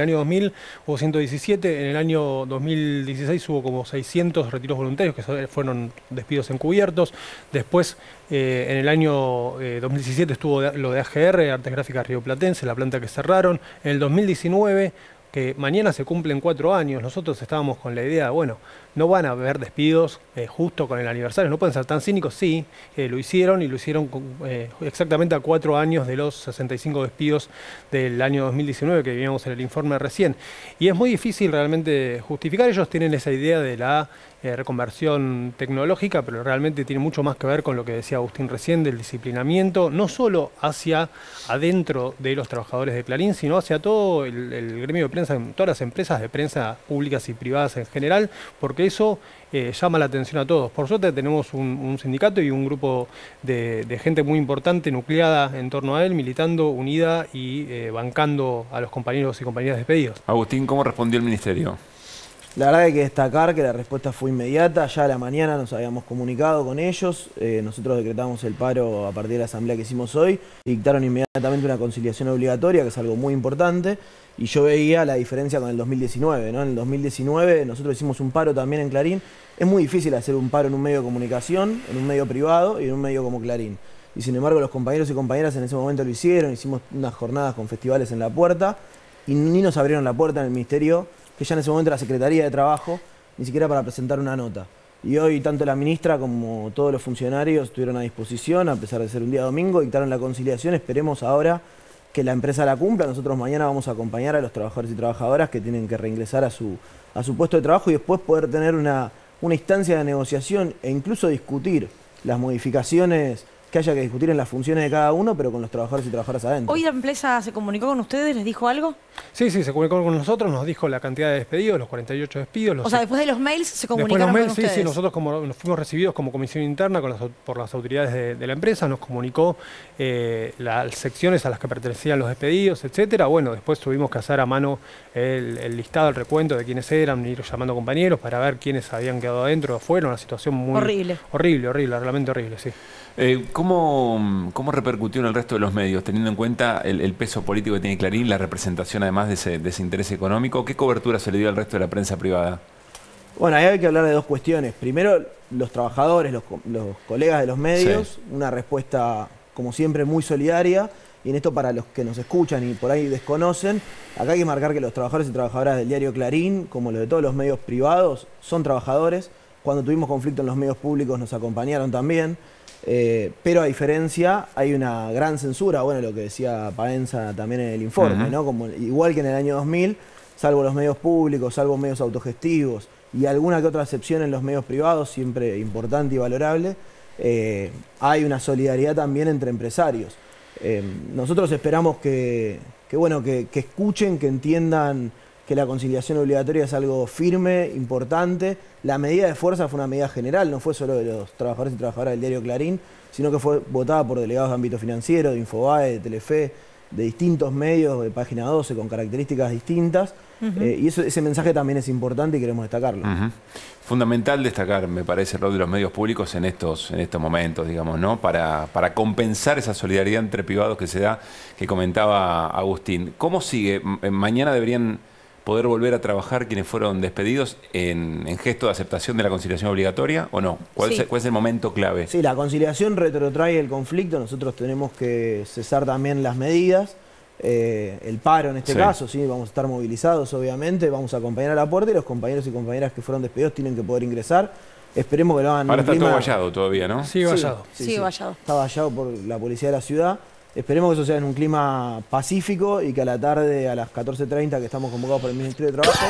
[SPEAKER 28] año 2000, hubo 117. En el año 2016 hubo como 600 retiros voluntarios, que fueron despidos encubiertos. Después, en el año 2017 estuvo lo de AGR, Artes Gráficas Rioplatense, la planta que cerraron. En el 2019... que mañana se cumplen 4 años, nosotros estábamos con la idea, bueno, no van a haber despidos justo con el aniversario, no pueden ser tan cínicos, sí, lo hicieron y lo hicieron exactamente a 4 años de los 65 despidos del año 2019 que vimos en el informe recién. Y es muy difícil realmente justificar, ellos tienen esa idea de la reconversión tecnológica, pero realmente tiene mucho más que ver con lo que decía Agustín recién, del disciplinamiento, no solo hacia adentro de los trabajadores de Clarín, sino hacia todo el gremio de prensa, todas las empresas de prensa públicas y privadas en general, porque eso llama la atención a todos. Por suerte tenemos un sindicato y un grupo de gente muy importante, nucleada en torno a él, militando, unida y bancando a los compañeros y compañeras despedidos.
[SPEAKER 2] Agustín, ¿cómo respondió el Ministerio?
[SPEAKER 29] La verdad que hay que destacar que la respuesta fue inmediata. Ya a la mañana nos habíamos comunicado con ellos. Nosotros decretamos el paro a partir de la asamblea que hicimos hoy. Dictaron inmediatamente una conciliación obligatoria, que es algo muy importante. Y yo veía la diferencia con el 2019, ¿no? En el 2019 nosotros hicimos un paro también en Clarín. Es muy difícil hacer un paro en un medio de comunicación, en un medio privado y en un medio como Clarín. Y sin embargo los compañeros y compañeras en ese momento lo hicieron. Hicimos unas jornadas con festivales en la puerta y ni nos abrieron la puerta en el Ministerio, que ya en ese momento la Secretaría de Trabajo, ni siquiera para presentar una nota. Y hoy tanto la ministra como todos los funcionarios estuvieron a disposición, a pesar de ser un día domingo, dictaron la conciliación. Esperemos ahora que la empresa la cumpla. Nosotros mañana vamos a acompañar a los trabajadores y trabajadoras que tienen que reingresar a su puesto de trabajo y después poder tener una instancia de negociación e incluso discutir las modificaciones que haya que discutir en las funciones de cada uno, pero con los trabajadores y trabajadoras adentro.
[SPEAKER 1] ¿Hoy la empresa se comunicó con ustedes? ¿Les dijo algo?
[SPEAKER 28] Sí, se comunicó con nosotros, nos dijo la cantidad de despedidos, los 48 despidos.
[SPEAKER 1] O sea, después de los mails se comunicaron con ustedes.
[SPEAKER 28] Sí, nosotros como nos fuimos recibidos como comisión interna por las autoridades de la empresa, nos comunicó las secciones a las que pertenecían los despedidos, etcétera. Bueno, después tuvimos que hacer a mano el listado, el recuento de quiénes eran, ir llamando compañeros para ver quiénes habían quedado adentro o afuera, una situación muy...
[SPEAKER 1] Horrible,
[SPEAKER 28] realmente horrible, sí.
[SPEAKER 2] ¿Cómo repercutió en el resto de los medios, teniendo en cuenta el peso político que tiene Clarín, la representación además de ese interés económico? ¿Qué cobertura se le dio al resto de la prensa privada?
[SPEAKER 29] Bueno, ahí hay que hablar de dos cuestiones. Primero, los trabajadores, los colegas de los medios, sí. Una respuesta, como siempre, muy solidaria. Y en esto, para los que nos escuchan y por ahí desconocen, acá hay que marcar que los trabajadores y trabajadoras del diario Clarín, como los de todos los medios privados, son trabajadores. Cuando tuvimos conflicto en los medios públicos nos acompañaron también. Pero a diferencia hay una gran censura, bueno, lo que decía Paenza también en el informe, ¿no? Como, igual que en el año 2000, salvo los medios públicos, salvo medios autogestivos y alguna que otra excepción en los medios privados, siempre importante y valorable, hay una solidaridad también entre empresarios. Nosotros esperamos que escuchen, que entiendan que la conciliación obligatoria es algo firme, importante. La medida de fuerza fue una medida general, no fue solo de los trabajadores y trabajadoras del diario Clarín, sino que fue votada por delegados de ámbito financiero, de Infobae, de Telefe, distintos medios, de Página 12, con características distintas. Y ese mensaje también es importante y queremos destacarlo.
[SPEAKER 2] Fundamental destacar, me parece, el rol de los medios públicos en estos momentos, digamos, ¿no? Para compensar esa solidaridad entre privados que se da, que comentaba Agustín. ¿Cómo sigue? ¿Mañana deberían poder volver a trabajar quienes fueron despedidos en gesto de aceptación de la conciliación obligatoria o no? ¿Cuál es el momento clave?
[SPEAKER 29] Sí, la conciliación retrotrae el conflicto. Nosotros tenemos que cesar también las medidas. El paro en este caso, ¿sí? Vamos a estar movilizados, obviamente, vamos a acompañar a la puerta y los compañeros y compañeras que fueron despedidos tienen que poder ingresar. Esperemos que lo hagan.
[SPEAKER 2] Ahora está todo vallado todavía, ¿no?
[SPEAKER 29] Sigue vallado. Sigue vallado. Está vallado por la policía de la ciudad. Esperemos que eso sea en un clima pacífico y que a la tarde, a las 14:30, que estamos convocados por el Ministerio de Trabajo,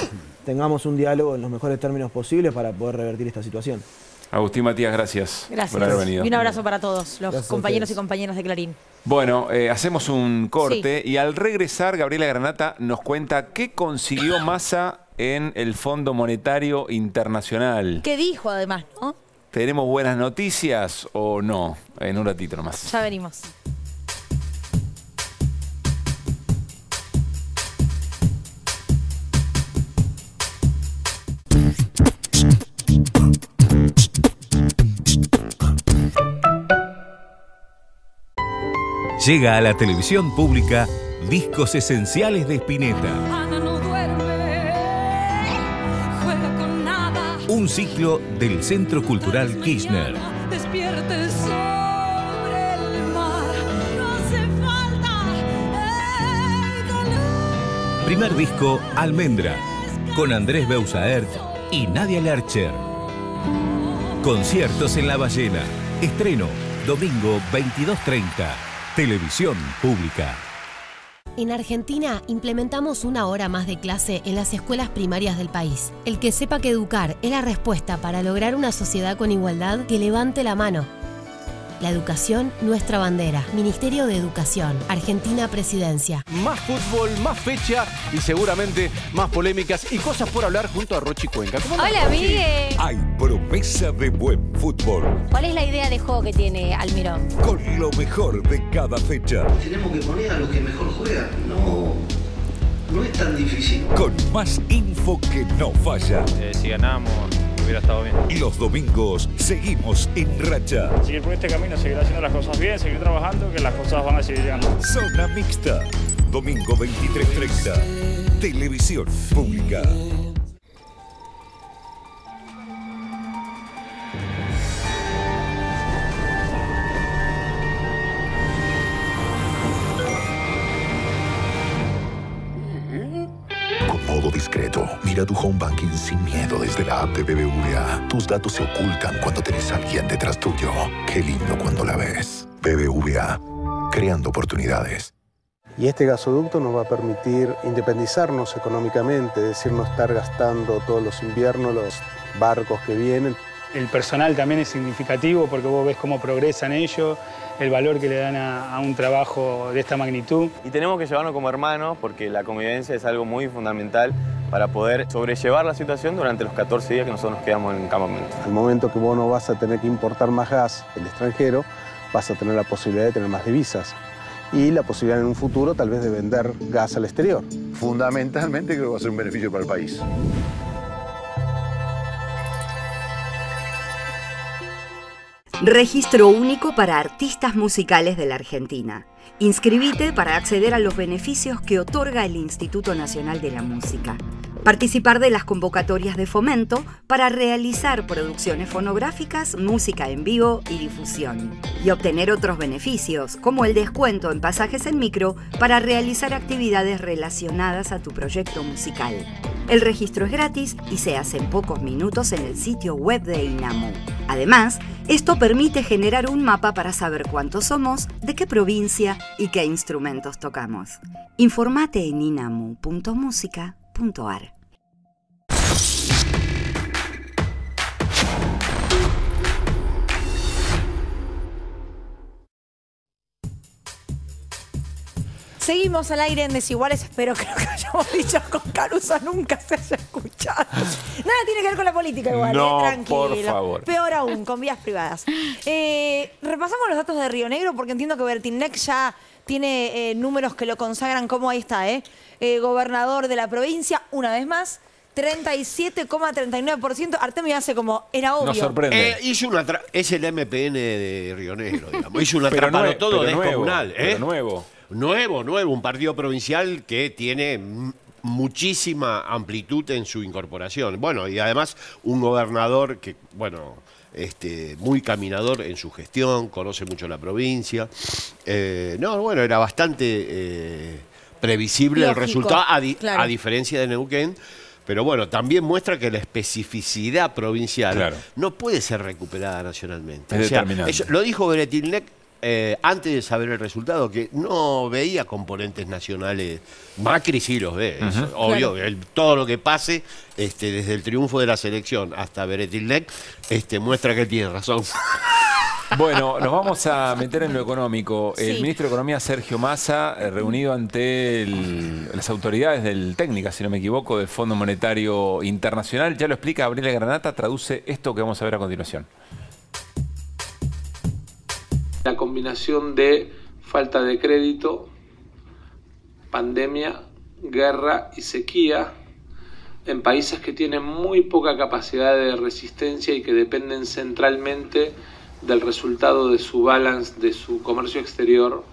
[SPEAKER 29] tengamos un diálogo en los mejores términos posibles para poder revertir esta situación.
[SPEAKER 2] Agustín Matías, gracias por haber venido.
[SPEAKER 1] Y un abrazo para todos los compañeros y compañeras de Clarín.
[SPEAKER 2] Bueno, hacemos un corte y al regresar Gabriela Granata nos cuenta qué consiguió Massa en el Fondo Monetario Internacional.
[SPEAKER 1] ¿Qué dijo además, no?
[SPEAKER 2] ¿Tenemos buenas noticias o no? En un ratito nomás.
[SPEAKER 1] Ya venimos.
[SPEAKER 3] Llega a la televisión pública Discos Esenciales de Spinetta. Un ciclo del Centro Cultural Kirchner. Primer disco, Almendra, con Andrés Beusaert y Nadia Lercher. Conciertos en La Ballena. Estreno, domingo 22:30. Televisión Pública.
[SPEAKER 4] En Argentina implementamos una hora más de clase en las escuelas primarias del país. El que sepa que educar es la respuesta para lograr una sociedad con igualdad, que levante la mano. La educación, nuestra bandera. Ministerio de Educación. Argentina Presidencia.
[SPEAKER 13] Más fútbol, más fecha y seguramente más polémicas y cosas por hablar junto a Rochi Cuenca.
[SPEAKER 5] Hola, Miguel.
[SPEAKER 3] Hay promesa de buen fútbol.
[SPEAKER 5] ¿Cuál es la idea de juego que tiene Almirón?
[SPEAKER 3] Con lo mejor de cada fecha.
[SPEAKER 6] Tenemos que poner a los que mejor juegan. No es tan difícil.
[SPEAKER 3] Con más info que no falla.
[SPEAKER 7] Si ganamos, hubiera estado bien.
[SPEAKER 3] Y los domingos seguimos en racha.
[SPEAKER 7] Seguir por este camino, seguir haciendo las cosas bien, seguir trabajando, que las cosas van a seguir llegando.
[SPEAKER 3] Zona Mixta. Domingo 23:30. Televisión Pública.
[SPEAKER 8] Modo discreto. Mira tu home banking sin miedo desde la app de BBVA. Tus datos se ocultan cuando tenés a alguien detrás tuyo. Qué lindo cuando la ves. BBVA. Creando oportunidades.
[SPEAKER 10] Y este gasoducto nos va a permitir independizarnos económicamente, es decir, no estar gastando todos los inviernos los barcos que vienen.
[SPEAKER 11] El personal también es significativo porque vos ves cómo progresan ellos, el valor que le dan a un trabajo de esta magnitud.
[SPEAKER 12] Y tenemos que llevarnos como hermanos porque la convivencia es algo muy fundamental para poder sobrellevar la situación durante los 14 días que nosotros nos quedamos en el campamento.
[SPEAKER 10] Al momento que vos no vas a tener que importar más gas del extranjero, vas a tener la posibilidad de tener más divisas y la posibilidad en un futuro tal vez de vender gas al exterior.
[SPEAKER 8] Fundamentalmente creo que va a ser un beneficio para el país.
[SPEAKER 30] Registro único para artistas musicales de la Argentina. Inscribite para acceder a los beneficios que otorga el Instituto Nacional de la Música. Participar de las convocatorias de fomento para realizar producciones fonográficas, música en vivo y difusión. Y obtener otros beneficios, como el descuento en pasajes en micro para realizar actividades relacionadas a tu proyecto musical. El registro es gratis y se hace en pocos minutos en el sitio web de INAMU. Además, esto permite generar un mapa para saber cuántos somos, de qué provincia y qué instrumentos tocamos. Informate en inamu.musica.ar.
[SPEAKER 1] Seguimos al aire en Desiguales, espero que lo que hayamos dicho con Caruso nunca se haya escuchado. Nada tiene que ver con la política igual,
[SPEAKER 2] no,
[SPEAKER 1] tranquilo.
[SPEAKER 2] por favor.
[SPEAKER 1] Peor aún, con vías privadas. Repasamos los datos de Río Negro porque entiendo que Bertinec ya tiene números que lo consagran como ahí está, gobernador de la provincia, una vez más, 37,39%. Artemio hace como, era obvio.
[SPEAKER 2] Nos sorprende.
[SPEAKER 9] Es el MPN de Río Negro, digamos. Hizo un atrapado todo descomunal. Nuevo, un partido provincial que tiene muchísima amplitud en su incorporación. Bueno, y además un gobernador que, bueno, muy caminador en su gestión, conoce mucho la provincia. Era bastante previsible lógico, el resultado, a diferencia de Neuquén. Pero bueno, también muestra que la especificidad provincial no puede ser recuperada nacionalmente.
[SPEAKER 2] Es determinante.
[SPEAKER 9] Lo dijo Beretilnec antes de saber el resultado, que no veía componentes nacionales. Macri sí los ve, obvio. Todo lo que pase, desde el triunfo de la selección hasta Beretilnec, muestra que tiene razón.
[SPEAKER 2] Bueno, nos vamos a meter en lo económico. El ministro de Economía, Sergio Massa, reunido ante las autoridades del técnica, si no me equivoco, del Fondo Monetario Internacional. Ya lo explica Gabriela Granata, traduce esto que vamos a ver a continuación.
[SPEAKER 14] La combinación de falta de crédito, pandemia, guerra y sequía en países que tienen muy poca capacidad de resistencia y que dependen centralmente del resultado de su balance, de su comercio exterior,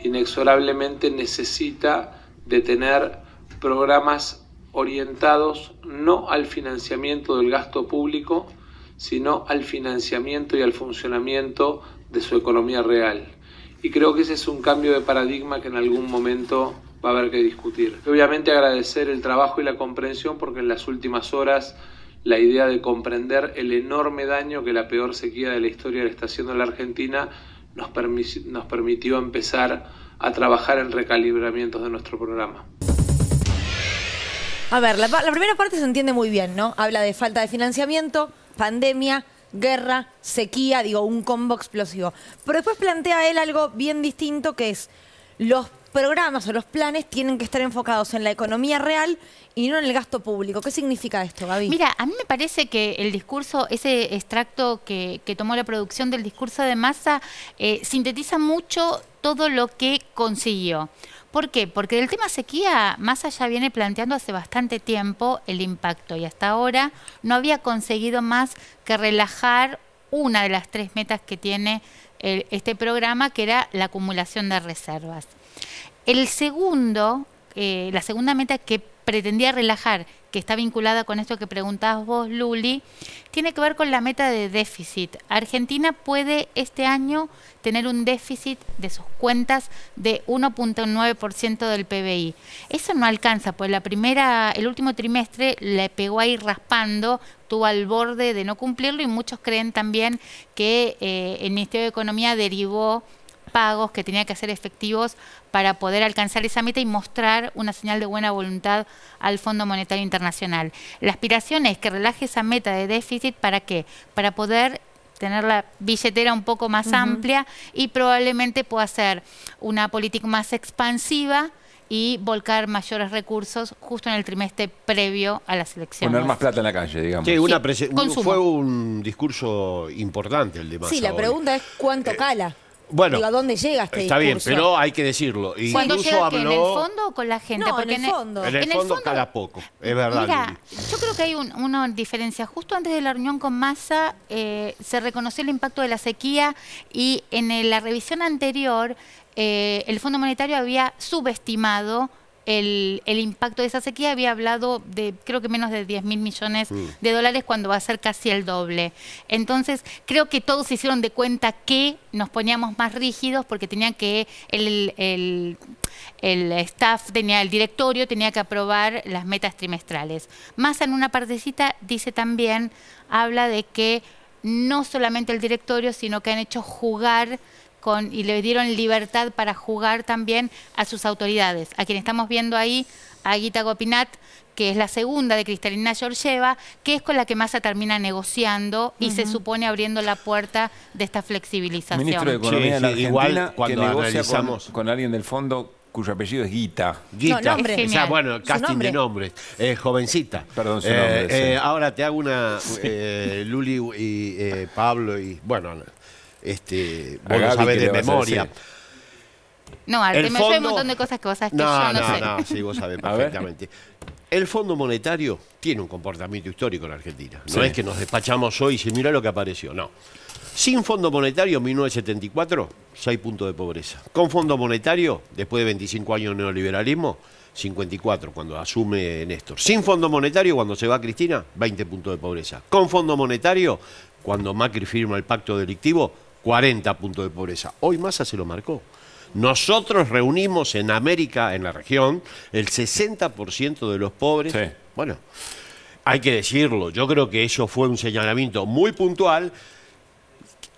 [SPEAKER 14] inexorablemente necesita de tener programas orientados no al financiamiento del gasto público, sino al financiamiento y al funcionamiento de su economía real. Y creo que ese es un cambio de paradigma que en algún momento va a haber que discutir. Obviamente agradecer el trabajo y la comprensión, porque en las últimas horas la idea de comprender el enorme daño que la peor sequía de la historia le está haciendo a la Argentina nos permitió empezar a trabajar en recalibramientos de nuestro programa.
[SPEAKER 1] A ver, la primera parte se entiende muy bien, ¿no? Habla de falta de financiamiento, pandemia, guerra, sequía, digo, un combo explosivo. Pero después plantea él algo bien distinto, que es los programas o los planes tienen que estar enfocados en la economía real y no en el gasto público. ¿Qué significa esto, Gaby?
[SPEAKER 5] Mira, a mí me parece que el discurso, ese extracto que tomó la producción del discurso de Massa, sintetiza mucho todo lo que consiguió. ¿Por qué? Porque del tema sequía, Massa ya viene planteando hace bastante tiempo el impacto y hasta ahora no había conseguido más que relajar una de las 3 metas que tiene este programa, que era la acumulación de reservas. La segunda meta que pretendía relajar, que está vinculada con esto que preguntabas vos, Luli, tiene que ver con la meta de déficit. Argentina puede este año tener un déficit de sus cuentas de 1,9% del PBI. Eso no alcanza, pues el último trimestre le pegó ahí raspando, estuvo al borde de no cumplirlo y muchos creen también que el Ministerio de Economía derivó pagos que tenía que hacer efectivos para poder alcanzar esa meta y mostrar una señal de buena voluntad al Fondo Monetario Internacional. La aspiración es que relaje esa meta de déficit, ¿para qué? Para poder tener la billetera un poco más amplia y probablemente pueda hacer una política más expansiva y volcar mayores recursos justo en el trimestre previo a las elecciones.
[SPEAKER 2] Poner más plata en la calle, digamos.
[SPEAKER 9] Sí, fue un discurso importante el de Massa.
[SPEAKER 1] Sí, la pregunta es ¿cuánto cala?
[SPEAKER 9] Bueno,
[SPEAKER 1] digo, ¿a dónde llega este
[SPEAKER 9] está
[SPEAKER 1] discurso?
[SPEAKER 9] Bien, pero hay que decirlo.
[SPEAKER 5] ¿Cuándo llega ¿en el fondo o con la gente?
[SPEAKER 1] No,
[SPEAKER 5] porque
[SPEAKER 1] en el fondo.
[SPEAKER 9] En el fondo cala poco, es verdad.
[SPEAKER 5] Mira, yo creo que hay una diferencia. Justo antes de la reunión con Massa se reconoció el impacto de la sequía y en la revisión anterior el Fondo Monetario había subestimado el impacto de esa sequía, había hablado de creo que menos de 10.000 millones de dólares cuando va a ser casi el doble. Entonces creo que todos se hicieron de cuenta que nos poníamos más rígidos porque tenían que el staff, el directorio tenía que aprobar las metas trimestrales. Massa en una partecita dice también, habla de que no solamente el directorio, sino que han hecho jugar y le dieron libertad para jugar también a sus autoridades. A quien estamos viendo ahí, a Guita Gopinath, que es la segunda de Cristalina Georgieva, que es con la que Massa termina negociando y se supone abriendo la puerta de esta flexibilización.
[SPEAKER 2] Ministro de Economía en Argentina,
[SPEAKER 9] igual cuando
[SPEAKER 2] que negocia
[SPEAKER 9] analizamos
[SPEAKER 2] con alguien del fondo cuyo apellido es Guita.
[SPEAKER 9] Guita, o sea, bueno, casting de nombres. Jovencita.
[SPEAKER 2] Perdón, su nombre.
[SPEAKER 9] Ahora te hago una, Luli y Pablo, y bueno, vos lo sabés de memoria.
[SPEAKER 5] No, Artemio, yo hay un montón de cosas que vos sabés que yo no sé.
[SPEAKER 9] No, sí, vos sabés perfectamente. El Fondo Monetario tiene un comportamiento histórico en Argentina. No es que nos despachamos hoy y se mira lo que apareció, no. Sin Fondo Monetario, en 1974, 6 puntos de pobreza. Con Fondo Monetario, después de 25 años de neoliberalismo, 54, cuando asume Néstor. Sin Fondo Monetario, cuando se va Cristina, 20 puntos de pobreza. Con Fondo Monetario, cuando Macri firma el pacto delictivo, 40 puntos de pobreza. Hoy Massa se lo marcó. Nosotros reunimos en América, en la región, el 60% de los pobres. Sí. Bueno, hay que decirlo. Yo creo que eso fue un señalamiento muy puntual.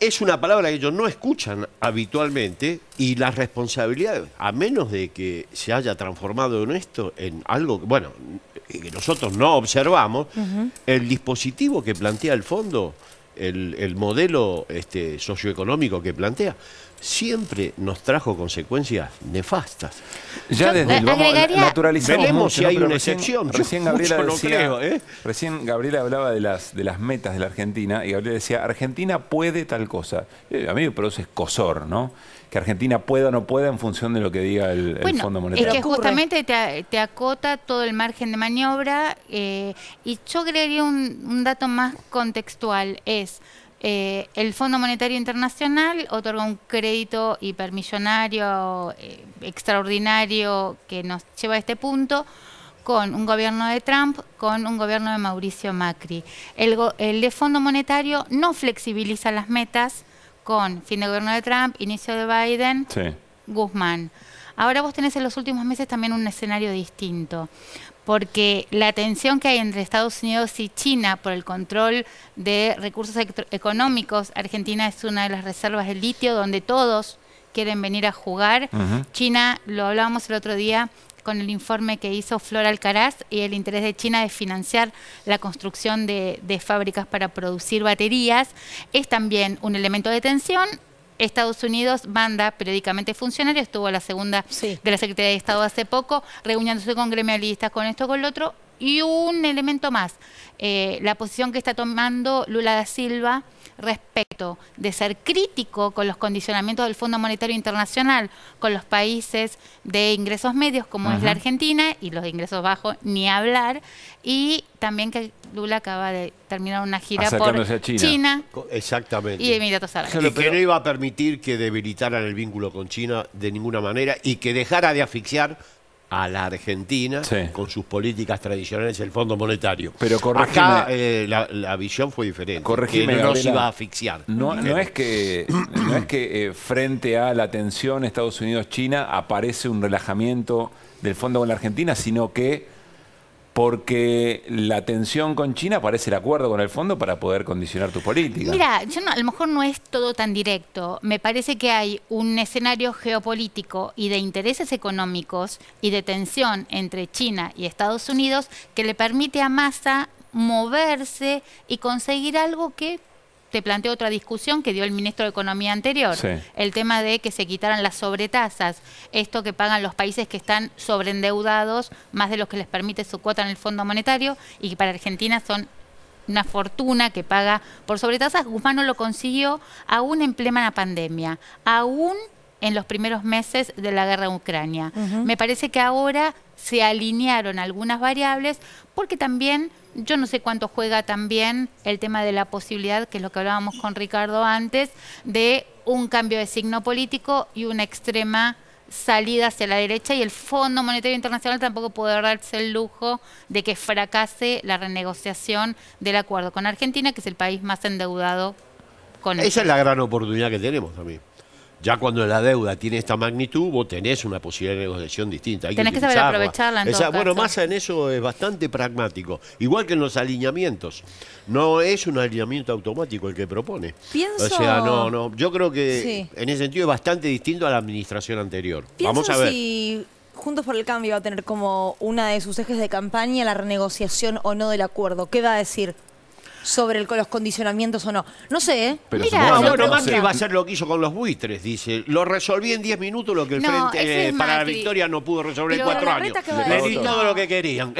[SPEAKER 9] Es una palabra que ellos no escuchan habitualmente y la responsabilidad, a menos de que se haya transformado en esto en algo que nosotros no observamos, el dispositivo que plantea el fondo, el modelo socioeconómico que plantea, siempre nos trajo consecuencias nefastas.
[SPEAKER 2] Ya desde el naturalizamos
[SPEAKER 9] veremos
[SPEAKER 2] mucho,
[SPEAKER 9] si hay una excepción.
[SPEAKER 2] Recién Gabriela decía, recién Gabriela hablaba de las metas de la Argentina y Gabriela decía, Argentina puede tal cosa. A mí me produce escozor, ¿no? Que Argentina pueda o no pueda en función de lo que diga el Fondo Monetario.
[SPEAKER 5] Es que justamente te acota todo el margen de maniobra y yo agregaría un dato más contextual, es el Fondo Monetario Internacional otorga un crédito hipermillonario, extraordinario, que nos lleva a este punto, con un gobierno de Trump, con un gobierno de Mauricio Macri. El Fondo Monetario no flexibiliza las metas con fin de gobierno de Trump, inicio de Biden, Guzmán. Ahora vos tenés en los últimos meses también un escenario distinto, porque la tensión que hay entre Estados Unidos y China por el control de recursos económicos, Argentina es una de las reservas de litio donde todos quieren venir a jugar. China, lo hablábamos el otro día con el informe que hizo Flor Alcaraz, y el interés de China de financiar la construcción de fábricas para producir baterías, es también un elemento de tensión. Estados Unidos manda periódicamente funcionarios, estuvo la segunda de la Secretaría de Estado hace poco, reuniéndose con gremialistas, con esto, con lo otro, y un elemento más, la posición que está tomando Lula da Silva respecto de ser crítico con los condicionamientos del Fondo Monetario Internacional con los países de ingresos medios como es la Argentina, y los de ingresos bajos ni hablar, y también que Lula acaba de terminar una gira por China.
[SPEAKER 9] Exactamente.
[SPEAKER 5] Y Emiratos Árabes.
[SPEAKER 9] Y que no iba a permitir que debilitaran el vínculo con China de ninguna manera y que dejara de asfixiar a la Argentina con sus políticas tradicionales el Fondo Monetario.
[SPEAKER 2] Pero
[SPEAKER 9] acá la visión fue diferente.
[SPEAKER 2] Que
[SPEAKER 9] no nos iba a asfixiar.
[SPEAKER 2] No es que frente a la tensión Estados Unidos-China aparece un relajamiento del Fondo con la Argentina, sino que porque la tensión con China parece el acuerdo con el fondo para poder condicionar tu política.
[SPEAKER 5] Mira, a lo mejor no es todo tan directo. Me parece que hay un escenario geopolítico y de intereses económicos y de tensión entre China y Estados Unidos que le permite a Massa moverse y conseguir algo que te planteo otra discusión que dio el ministro de Economía anterior, el tema de que se quitaran las sobretasas, esto que pagan los países que están sobreendeudados, más de lo que les permite su cuota en el Fondo Monetario, y que para Argentina son una fortuna que paga por sobretasas. Guzmán no lo consiguió aún en plena pandemia, aún en los primeros meses de la guerra en Ucrania. Me parece que ahora se alinearon algunas variables, porque también yo no sé cuánto juega también el tema de la posibilidad, que es lo que hablábamos con Ricardo antes, de un cambio de signo político y una extrema salida hacia la derecha, y el Fondo Monetario Internacional tampoco puede darse el lujo de que fracase la renegociación del acuerdo con Argentina, que es el país más endeudado con
[SPEAKER 9] Esa es la gran oportunidad que tenemos también. Ya cuando la deuda tiene esta magnitud, vos tenés una posibilidad de negociación distinta.
[SPEAKER 5] Tenés que saber aprovecharla en todo caso.
[SPEAKER 9] Bueno, Massa en eso es bastante pragmático. Igual que en los alineamientos. No es un alineamiento automático el que propone.
[SPEAKER 1] Pienso...
[SPEAKER 9] O sea, no. Yo creo que en ese sentido es bastante distinto a la administración anterior. Vamos a ver.
[SPEAKER 1] Si Juntos por el Cambio va a tener como una de sus ejes de campaña la renegociación o no del acuerdo. ¿Qué va a decir? sobre los condicionamientos o no. No sé, ¿eh?
[SPEAKER 2] Pero
[SPEAKER 9] Mira, bueno, Macri va a hacer lo que hizo con los buitres, dice. Lo resolví en 10 minutos lo que el Frente para la Victoria no pudo resolver en 4 años. Le di todo lo que querían.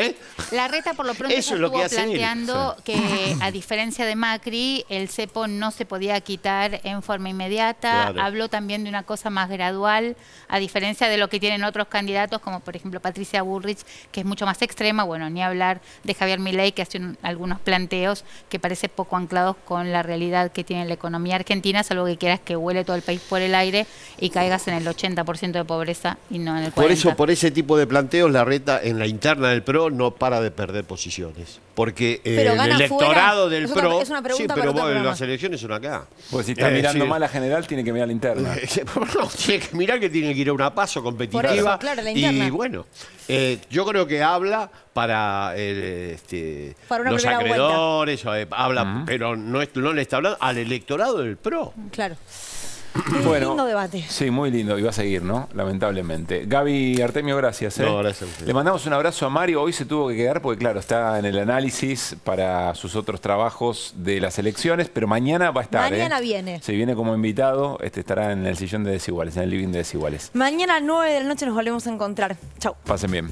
[SPEAKER 5] Larreta por lo pronto
[SPEAKER 9] eso es lo que hace
[SPEAKER 5] planteando que, a diferencia de Macri, el cepo no se podía quitar en forma inmediata.
[SPEAKER 9] Claro.
[SPEAKER 5] Habló también de una cosa más gradual, a diferencia de lo que tienen otros candidatos, como por ejemplo Patricia Bullrich, que es mucho más extrema. Bueno, ni hablar de Javier Milei, que hace algunos planteos que parece poco anclados con la realidad que tiene la economía argentina, salvo que quieras que huele todo el país por el aire y caigas en el 80% de pobreza y no en el 40%.
[SPEAKER 9] Por eso, por ese tipo de planteos, Larreta en la interna del PRO no para de perder posiciones. Porque el electorado del PRO...
[SPEAKER 1] Es una pregunta,
[SPEAKER 9] sí, pero vos, las elecciones son acá.
[SPEAKER 2] Pues si está mirando mal la general, tiene que mirar la interna.
[SPEAKER 9] No, tiene que mirar que tiene que ir a una paso competitiva.
[SPEAKER 1] Por eso, claro, la interna.
[SPEAKER 9] Y bueno, yo creo que habla para,
[SPEAKER 1] para
[SPEAKER 9] los acreedores, habla, pero no le está hablando al electorado del PRO.
[SPEAKER 1] Claro.
[SPEAKER 2] Bueno,
[SPEAKER 1] lindo debate.
[SPEAKER 2] Sí, muy lindo. Y va a seguir, ¿no? Lamentablemente. Gaby Artemio, gracias.
[SPEAKER 9] No, gracias a usted.
[SPEAKER 2] Le mandamos un abrazo a Mario. Hoy se tuvo que quedar porque, claro, está en el análisis para sus otros trabajos de las elecciones, pero mañana va a estar.
[SPEAKER 1] Mañana viene.
[SPEAKER 2] Se viene como invitado, estará en el sillón de Desiguales, en el living de Desiguales.
[SPEAKER 1] Mañana a 9 de la noche nos volvemos a encontrar. Chau.
[SPEAKER 2] Pasen bien.